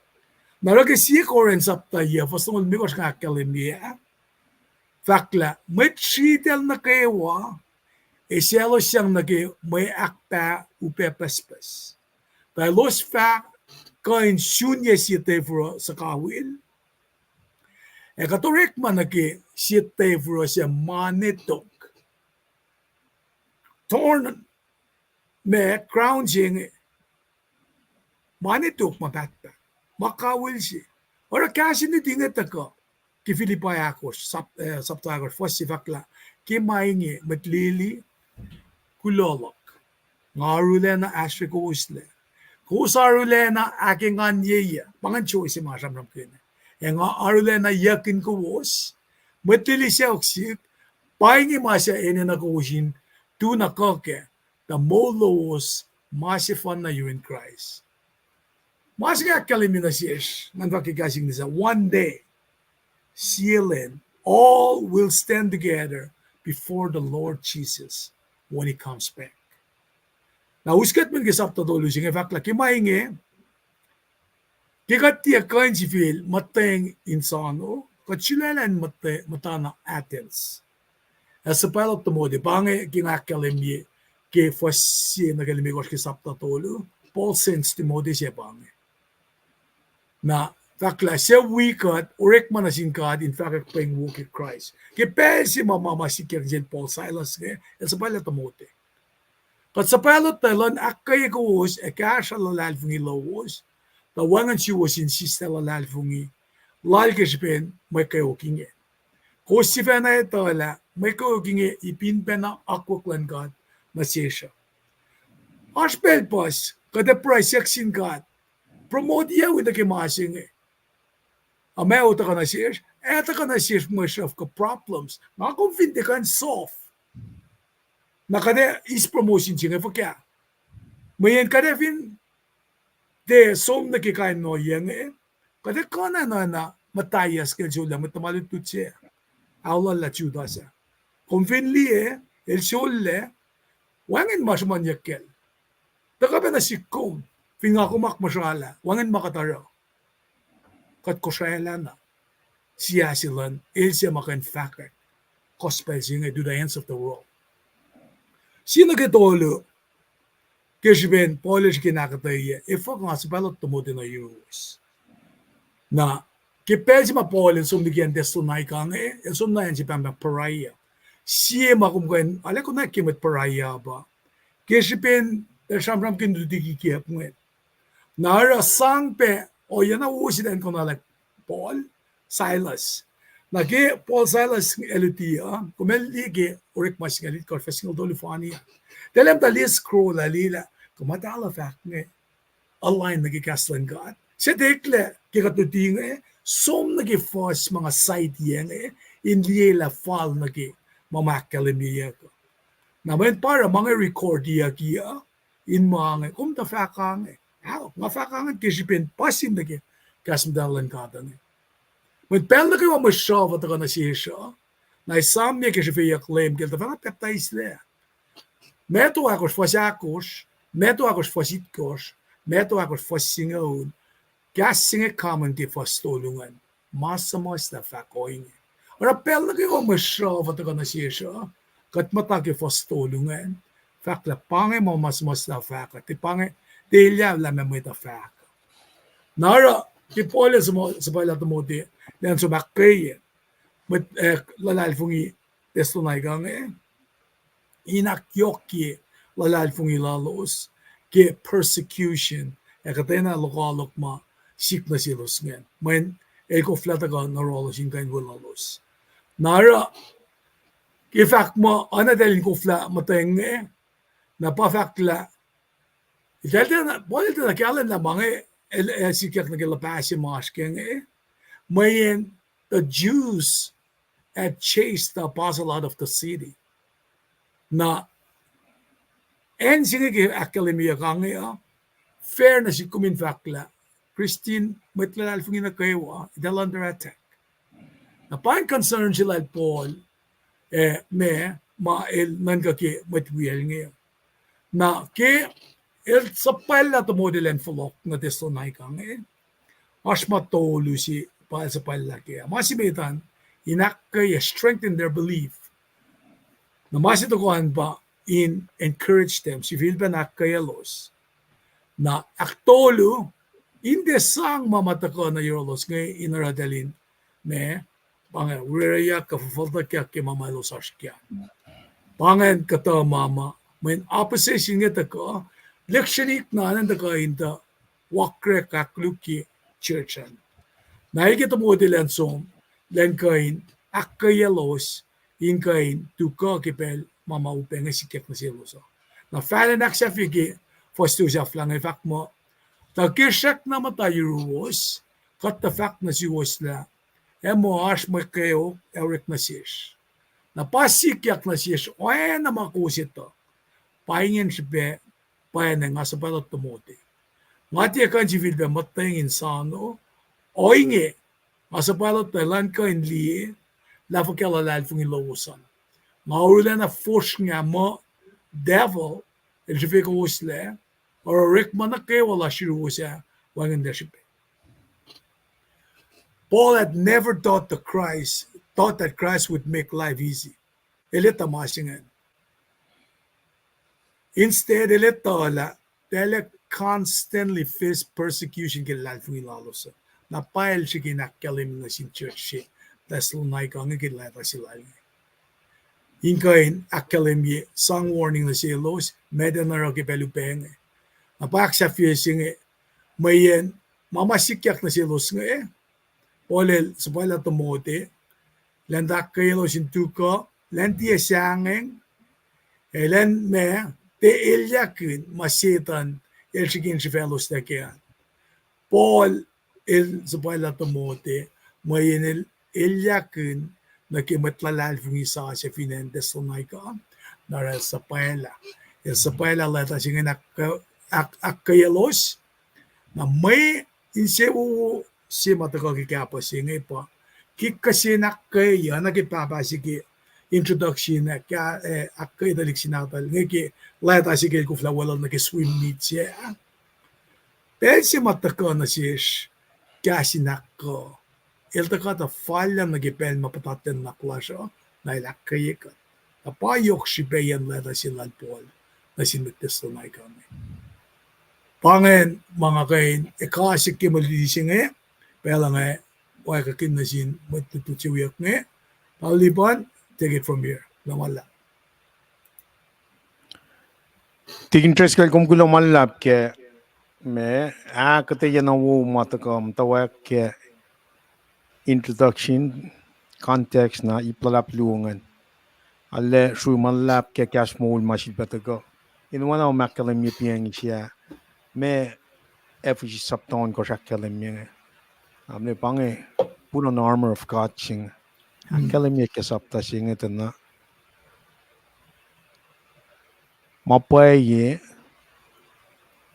Naragasi Koren saptaya, fast naman mikos nga kalimia. Fakla, may chitel na kayo iselo siyang may akta upepespes. Dahil los fact, kain sunya si tefro sa kawil. Katurik man si tefro siya manitok. Torn me crown siyang manitok matatpa. Makawil siya. Ora kasi nitingat ako. Ki Philippi ako, saptagot, first si Fakla, ki maingi, matlili, kulolok. Ngarule na asri ko usle. Kusarule na aking anyeya. Pangan choice si masamram kina. Nga arule na yakin ko was, matlili siya oksik, paingi masya ene na kusin, tu na kake, the molo was masifan na you in Christ. Mas nga kalimina siyes, nang kakikasing nisa, one day, sealing, all will stand together before the Lord Jesus when He comes back. Now, uskat man kisap to dolo siya, fakla, kimahingi, kikat tiya kain si Phil, mateng insano, katsilalan matana Athens. As a pilot to mo, di bangi, kinakalimye, ki fasi nagalimigos kisap to dolo, Paul sends Timothy siya bangi. Na fakla siya wikat, urek man na singkad, in fact, paying walk in Christ. Kaya si mama sikir dyan Paul Silas, sa pala tamote. Kat sa pala talon, akay kuwas, kasha lalal fungi lawos, tawangan siya was insista lalal fungi, lal kasipin, may kayo kingi. Kung si Fena ito wala, may kayo kingi, ipinpen na akwaklan God, masya siya. Aspel pas, kada price yaksin God, promote iya with the kimasing Amay uta ka na siya, eta ka na siya myself ka problems. Nakakonfinte ka soft. Nakade is promotion siya nga kaya. Mayan kada fin, de som na kikain no yang kada ka na matayas ka siya lang, matamalit siya. Awla la chuda siya. Konfinli el siya wangin masman yakkel. Taka ba na sikom, pingakumak masyala, wangin makataro. Kat kusayala na, siya silan, siya makan-fakar, gospel siya to the ends of the world. Sino kitolo, Kishbin Polish kinakataya, if ako nga sa balot tumuti na euros. Na, kipel si Mapolin sumigyan desunay ka nga sunayan si Pamba Paraya. Siya makumkain, ala ko na kimit Paraya ba? Kishbin, siyamram kinudikikiyap nga. Nara sangpe, o yan na uusidan ko na like, Paul Silas. Nagi Paul Silas elutia, kumeligi, urik mas ngalit, confessing dolifania. Dalam talis scroll alila, kumatala fact nga, align nagikaslan God. Sa dekle, kikatuti nga, som nagifos mga site yan hindi la fall nagi mamakalimiya ko. Naman para mga record kia, in mga, kumta fact nga, nga fact nga, kisipin pasin nagi, kasmdalan ka nga. Men pelde kayo masyaw at ako na siya, na isam niya kisipin claim, kilta fact pepta isle. Meto akos fasakos, meto akos fasitkos, meto akos fasingaun, kasing common ti fastolungan, masamos na fakoing. Ora pelde kayo masyaw at ako na siya, kat matagi fastolungan, fakla pange mo masamos na fakat, ti pange, ti ilya lamang mo ita fak. Nara, ti pole sa pala tumuti, dan sumakay, met lalalfungi testunay gang inakyoki lalalfungi lalos, ke persecution, katena lokalok ma, sik na silos ngayon. Main, ko flata ka narolos yung kain lalos. Nara, ke fact mo, anadalin ko fla mateng na pa fact la, italita na, pwede na kailan na mga, sikyak na kilapasi maskeng mayan, the Jews had chased the apostle out of the city. Na, en sige ki akademiya kang fair na si kumin fakla, Christine, matlalal fungin na kayo, they're under attack. Na paano concern sila Paul, mael nangaki matwiyal ngayon. Na, sa pala tumodilan fulok na testonay kang mas matolo si Paul sa pala kaya. Masimitan, inakaya strengthen their belief. Na masitukuhan ba in encourage them si Vilba nakayalos na aktolo hindi sang mamatako na yolos ngay inaradalin pangan wiraya kafalta kya ke mamalos askya pangan kata mama main opposition ngeta ko lectionik na nanda ka inta wakre kakluki churchan naikita mo dilan som len kain akayalos in kain tuka kipel mama upeng sikek na siloso na falen aksya figi fostu siya flang efak mo ta kirshak na matayuros kat the fact na si wasla emo ash mo kayo Eric na siya na pasikyak na siya oy na makusit to paingin siya payan nga sa balot tumote ngati kan si vilbe matengin sano oy nge nga sa balot talan ka inli lafo kalalal fung ilosan maulan na force nga mo devil el siya ko wasla or Rick Manake wala shiru siya wangan deshipe. Paul had never thought that Christ would make life easy. Elita masingan. Instead, elita la, tele constantly face persecution kilal fung ilalosa. Napail siya kinakalim na sin church siya. Tas lunay ka nga kilala sila. Inkain akalim sang warning na siya los, medan na rakipelupeng Napak sa fishing mayen mamasikyak na silos nga Polel sa pala tumote landak kayo sintuko lantia siyangeng elen te ilyakin masitan ilsigin si fellows na kaya Paul sa pala tumote mayen ilyakin na kimatlalal fung isa sa finandes lunay ka nara sa pala lata siya akayalos na may insewu si matakakikapa siya pa kikasi nakaya nakipapasiki introduction na kaya akay dalik sinatal ngaki lata sige ko flawala nakiswim meet siya pero si mataka na siya kasi nako ilta ka ta falya nagipel mapataten na klasyo na ilakay ka napayok si bayan lata sila Paul na sinagtesto na kami. Pangen mga kain ikasik ki malising pela nga wai ka kin na sin matututsiwiyak paliban take it from here lamala. Tigin tres kal kum kulo malap ke me kate yana wo matakam tawak ke introduction context na iplalap luongan. Alle shu malap ke cash mol mashil batago. In wana makalam mi piang siya me effici sapton ko shakalam mi. Amne pange put on armor of God sing. Akalam mi ke sapta sing ito na. Mapaye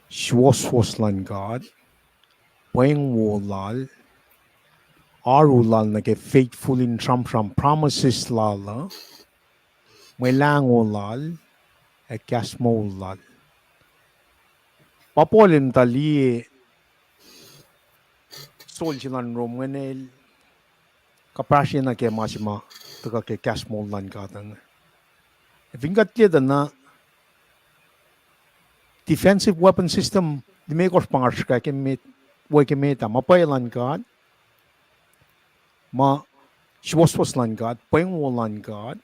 swaslan God. Pweng wolal. Arulal na ke faithful in tram promises lala. May langolal. E kasmolal. Papolin tali soljilan romanel. Kaprasya na ke masima. Taka ke kasmolan katang. Vingat liya na defensive weapon system di may kos pangarska ke met way ke meta mapailan God ma swaslan God pengwolan God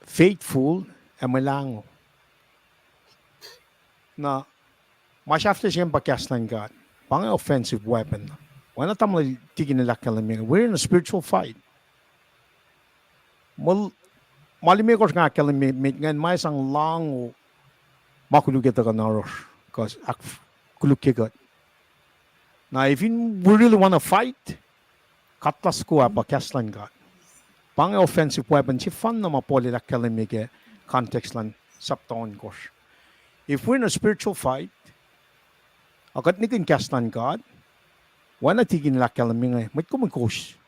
faithful amalango na masyafte siyang pakaslan God pang offensive weapon wala tamla tigin nila kalaming we're in a spiritual fight malimay kos nga kalaming ngan may isang lango makulugit ka naros because kuluk God. Now if we really want to fight, katlas ko apa kaslan God. Pang offensive weapon si fan na mapoli la kalamige context lan sapton kos. If we're in a spiritual fight, akat nikin kaslan God, wala tigin la kalamige, may kumikos.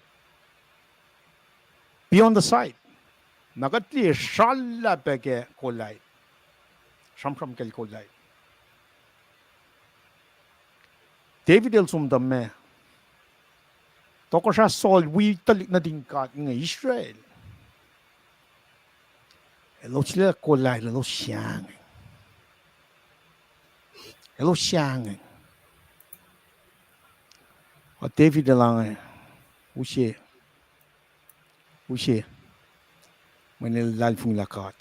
Beyond the sight, nagatli shala bege kolay. From Kelkolay. David el sumdame. Toko siya Saul, talik na din ka ng Israel. Hello sila kolay, hello siyang. Hello siyang. At David lang Usye. Manilal fung lakat.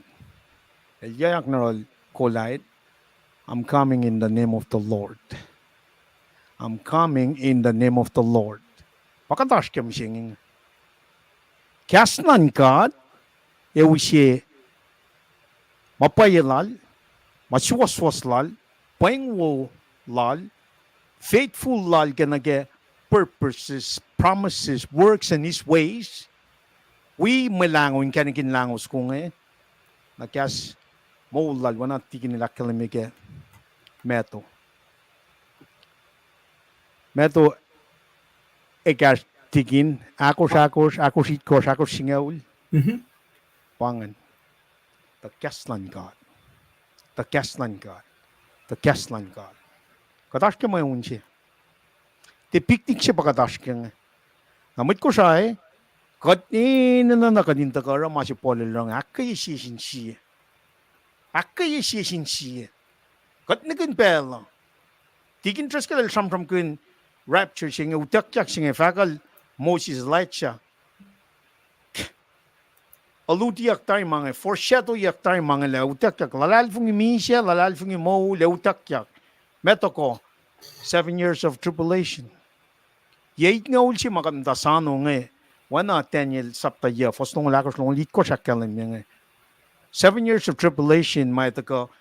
El yayak narol kolay. I'm coming in the name of the Lord. I'm coming in the name of the Lord. Pakatash kem singing. Kasnan God, usye mapayalal, maswaswaslal, pengwo lal, faithful lal ganage purposes, promises, works, and His ways. We malangon kanigin langos kung nakas maulal wana tigin nila kalamige meto. Meto ekas tigin akos sitkos akos singaul. Pangan. The Keslan God. The Keslan God. The Keslan God. Katash ka may unsi. Te picnic siya pa katash ka nga. Namit ko siya Katin na nakadinta ka ra masih pole lang akay sisin siya. Akay sisin siya. Kat nagin pela. Tigin tres ka dal from kun rapture siya nga utak siya fakal Moses light siya. Aluti yak tayo mga foreshadow yak tayo mga lautak yak lalal fung imisya lalal fung imo lautak yak. Meto ko 7 years of tribulation. Yait nga ulsi makamdasano nga wana 10 years sapta ya fostong lakos long lit ko siya kalam nga 7 years of tribulation may tako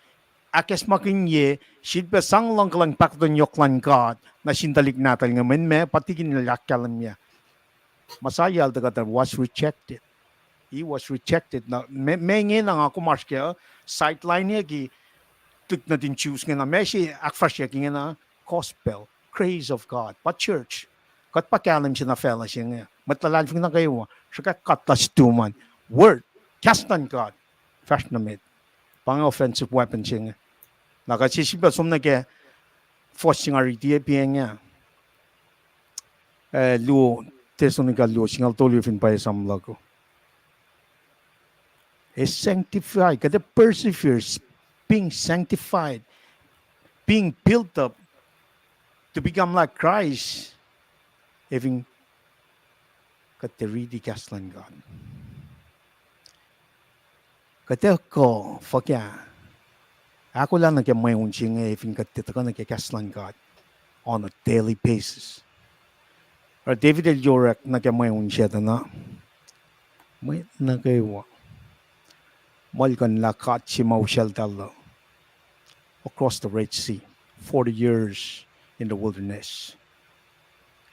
akes makinye shid pa sang lang kalang pakdon yoklan God na sindalik natal nga men me patigin nila kalam niya masayal daga was rejected. He was rejected na may nga nga kumarskya sideline niya ki tuk na din choose nga na may si akfasya ki nga na gospel praise of God pa church kat pakalam siya na fella siya nga matlalal fing na kayo siya katlas tuman word kastan God fast na med pang offensive weapon siya nga nakasisipa sum na ke forcing our idea piya nga lu Thessalonica lu singal tolu fin pa isam lago is sanctified kada perseveres being sanctified, being built up to become like Christ, having kateridi kaslan God. Kate ko fakya. Ako lang may unching having katitaka kaslan God on a daily basis. Or David El Jorak may unsiya na may nagaywa. Malkan lakat si Maushel Talo across the Red Sea, 40 years in the wilderness.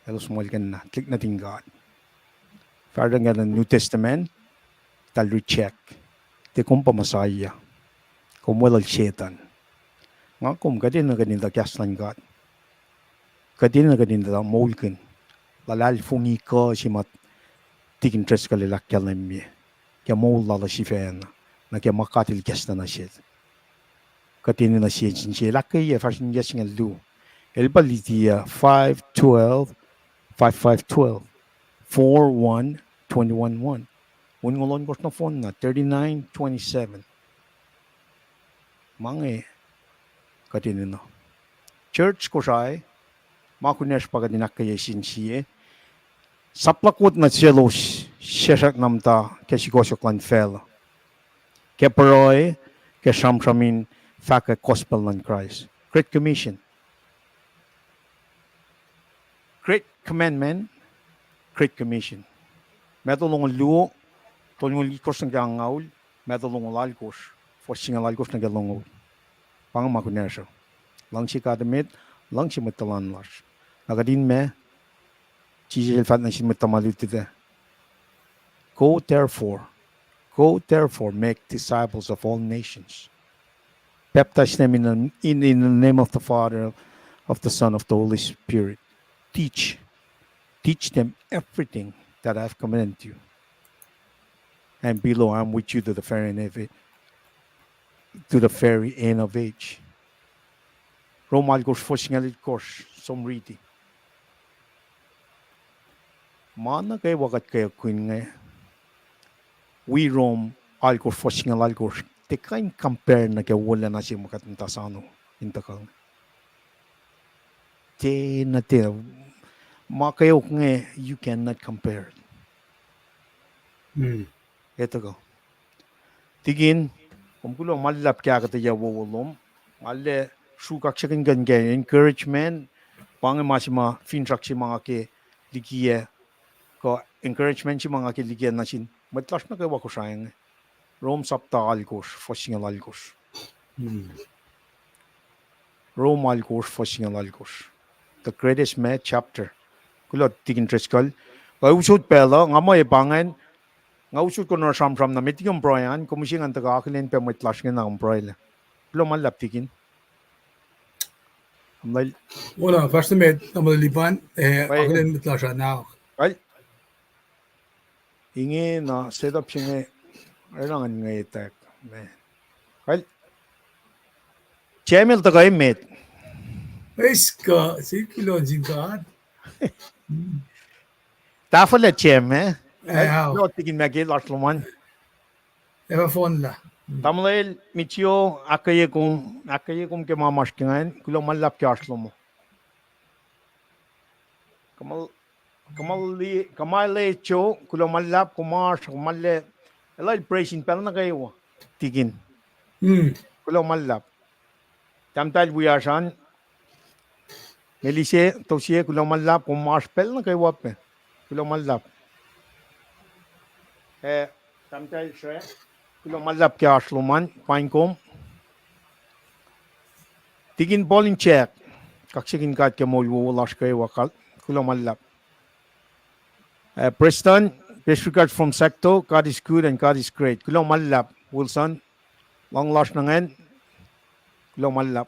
Elos malkan na, click natin God. Further nga ng New Testament, tal recheck. Te kung pamasaya, kung walal syetan. Nga kung kadin na ganin da kaslan God. Kadin na ganin da molken. Lalal fungi ka si mat tikin tres kalilakyan na miye. Kaya mol lala si fena. Na kaya makatil kasna na siya. Kadin na siya siya. Lakay ya fashion yes nga lu. El balitia 5:12, 5:12, 4:1, 21:1. Un ngolon ko na phone na 39:27. Mange kadin na. Church ko siya makunesh pagadinak kaya sinsiye. Saplakot na silos siyasak namta kesigosok lan fel. Keperoy kesamsamin faka gospel lan Christ. Great Commission. Great Commandment. Great Commission. Metolong luo, tolong likos ng gangaul, metolong lalkos, forcing lalkos ng galongol. Pang makunesh. Lang si kadamit, lang si matalan las. Nagadin me, Jesus fat na si matamalutide. Go therefore, make disciples of all nations. Baptize them in the name of the Father, of the Son, of the Holy Spirit. Teach them everything that I have commanded you. And below, I'm with you to the very end of age. Romal goes forcing a little course, some reading. Mana kay wakat kayo kuin nga. We Rome algo forcing a algo. Te kain compare na kaya wala na siya makatanta sa ano. Intakang. Te na te. Makayo nga, you cannot compare. Ito ko. Tigin, kumkulo malap kaya kataya wawalom. Mali, sukak siya kang ganyan. Encouragement. Pangi masima, finsak si mga ke likiye. Ko encouragement si mga ke likiye na sin. Matlas na kayo ko sayang. Rome sapta algos, fosingal algos. Rome algos, fosingal algos. The greatest math chapter. Kulot tigin treskal. Kaya usod pela, nga mo ibangan, nga usod ko na sam-sam na mitig yung broyan, kumusing ang taga-akilin pa matlas nga na ang broyan. Kulo man laptikin. Wala, first med, naman liban, akilin matlas na. Ay, ingi na setup siya nga, kailangan nga itak. Well, Chemil tagay met. Eska, si kilon zingkat. Tafel at Chem, eh? Ja. Lo tigin magil Arsloman. Eva fon la. Tamlail mitio akaye kum ke mamashkingan kulo malap ke Arslomo. Kamal cho kulo malap kumash kumalle elay praising pero na kayo tigin. Kulo malap. Tamtal buyasan Melise tosie kulo malap kumash pel na kayo wape. Kulo malap. Tamtal siya kulo malap ke Arsloman painkom. Tigin bowling check. Kaksigin kat ke mo yuwalas kayo wakal kulo malap. Preston, best regards from Secto. God is good and God is great. Kulo malap, Wilson. Long last nangan. Kulo malap.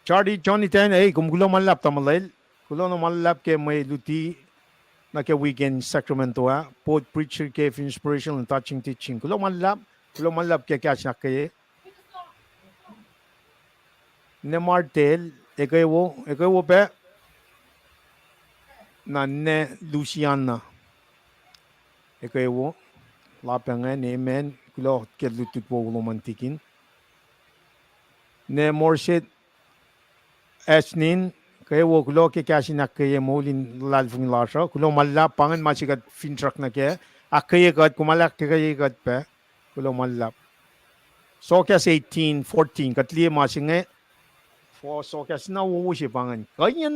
Charlie, Jonathan, kulo malap tamalail. Kulo no malap ke may luti na ke weekend Sacramento both preacher ke inspirational and touching teaching. Kulo malap ke catch na kaye. Ne Martel, ekayo pe. Nanne Luciana. Ikaw lapangan, amen. kulo kedlutut boglumantikin. Ne morset esnin kaya wo kulo ke kasi nakaya molin lalfung lasha kulo malla pangan masikat fintrak na kaya akaya kat kumalak kaya kat pa kulo malla. Sokas 18, 14 katliye masinge for sokas na wuwusi pangan kaya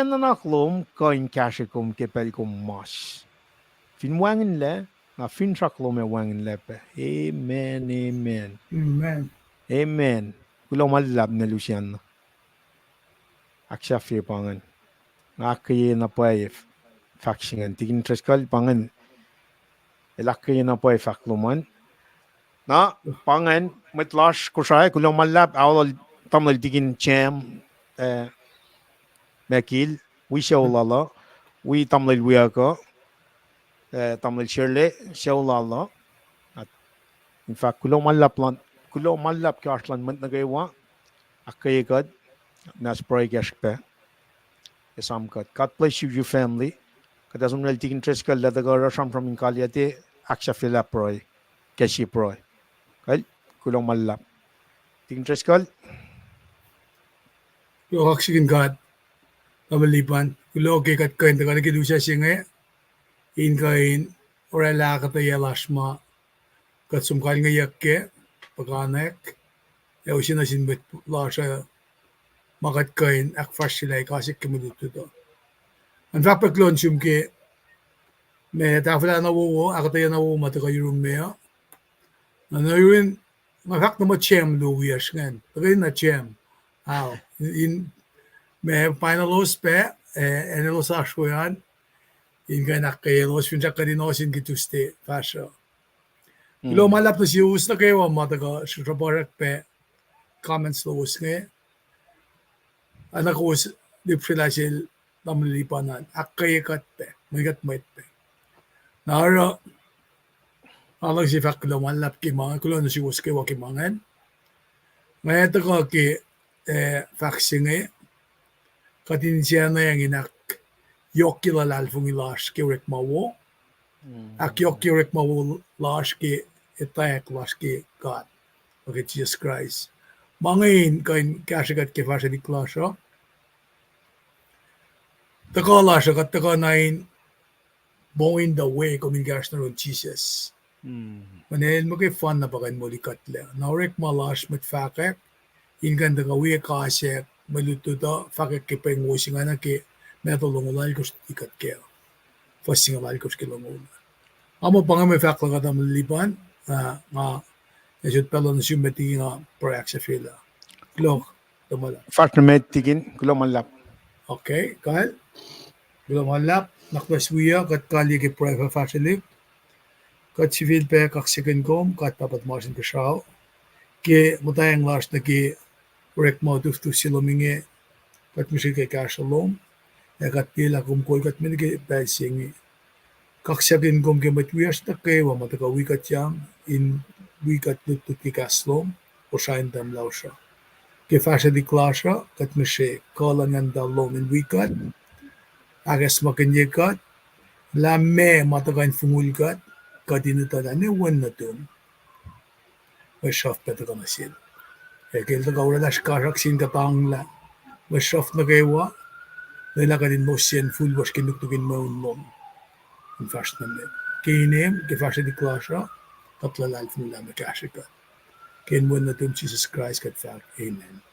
nanaklom kain kashikum kepelkum mas. Fin wangin le na fintrak lo me wangin lepe. Amen, amen. Amen. Amen. Kulo mallab na Luciano. Akshafi pangan. Akye na pay fakshingan. Tigin treskal pangan. Elakye na pay fakluman. Na pangan matlash kushay kulo mallab awal tamil tigin cham mekil. We show lala. We tamil wiyaka. Tamil shirley show lala. In fact kulo mallab karslan mat nagaywa. Akye kad. Nas pray gashpe. Isam kat. God bless you, your family. Kadasum nal tigin tres kal lada ga rasham from inkaliate aksha fila proy. Keshi proy. Kal kulong malap. Tigin tres kal. Yo oxygen God. Kamalipan. Kulo ke kat kain taga nagidusya singe. In kain. Orala kata yalashma. Kat sumkal nga yakke. Paganek. Yaw sinasinbet lasha. Makat kain akfash sila ikasik kimudutu to. Ang fapaklon sumke me tafla na wo akataya na wo mataka yung me. Ano yun mafak na mo chem lo wias ngan. Tagay na chem. Aw in me finalos pe enelos ashkoyan in kay nakayelos finja kadinosin gituste fasho. Ilo malap na si us na kayo mataka shutrabarak pe comments lo us nge. Anak ko di sila sil namlipanan akay kat pe magat mait pe nara alang si faklo malap ki mga kulo no si uske wa ki mangan ngayon ko ki faxing katin siya na yang inak yok ki lalal fung ilash ki rek mawo ak yok ki rek mawo lash ki itayak lash ki God okay Jesus Christ mangain kain kashagat ki fasha di klasha Taka lasha kat taka nain bongin the way communication ron Jesus. Manel mo kay fun na bakain mo likatle. Naurek malash met fakek ingan daga we kasek maluto da fakek ki peng washing ana ki metolong ulal ko ikat ke. Fasing ulal ko kilong. Amo panga me fak laga dam liban nga esut pelon sumeti nga proaxa fila. Klok tamala. Fast met tigin kulo malap. Okay, Kyle. Belum halap, naklaswiya kat kali ke private facility. Kat civil pe kak second kom, kat papat masin ke siya. Ke matayang last na ke rek mo tu silominge kat musik ke kasalom. Kat pila kumkol kat min ke pasingi. Kak second kom ke matwiyas na ke wa mataka wikat yang in wikat tutut ke kaslom o shain tam lausha. Ke facility klasha kat mishe kalangan dalom in wikat. Agas makanyekat, lame matakan fungulkat, kadinutan ane wan na tum. Masyaf peta ka masin. Kaya ka wala karak sin katang la. Masyaf na kaywa, nila ka din mo siyan full was kinuktukin mo unlom. In fast na men. Kinem, kifasya di klasya, katlalal fungula makasya ka. Kaya wan na tum Jesus Christ kat fact. Amen.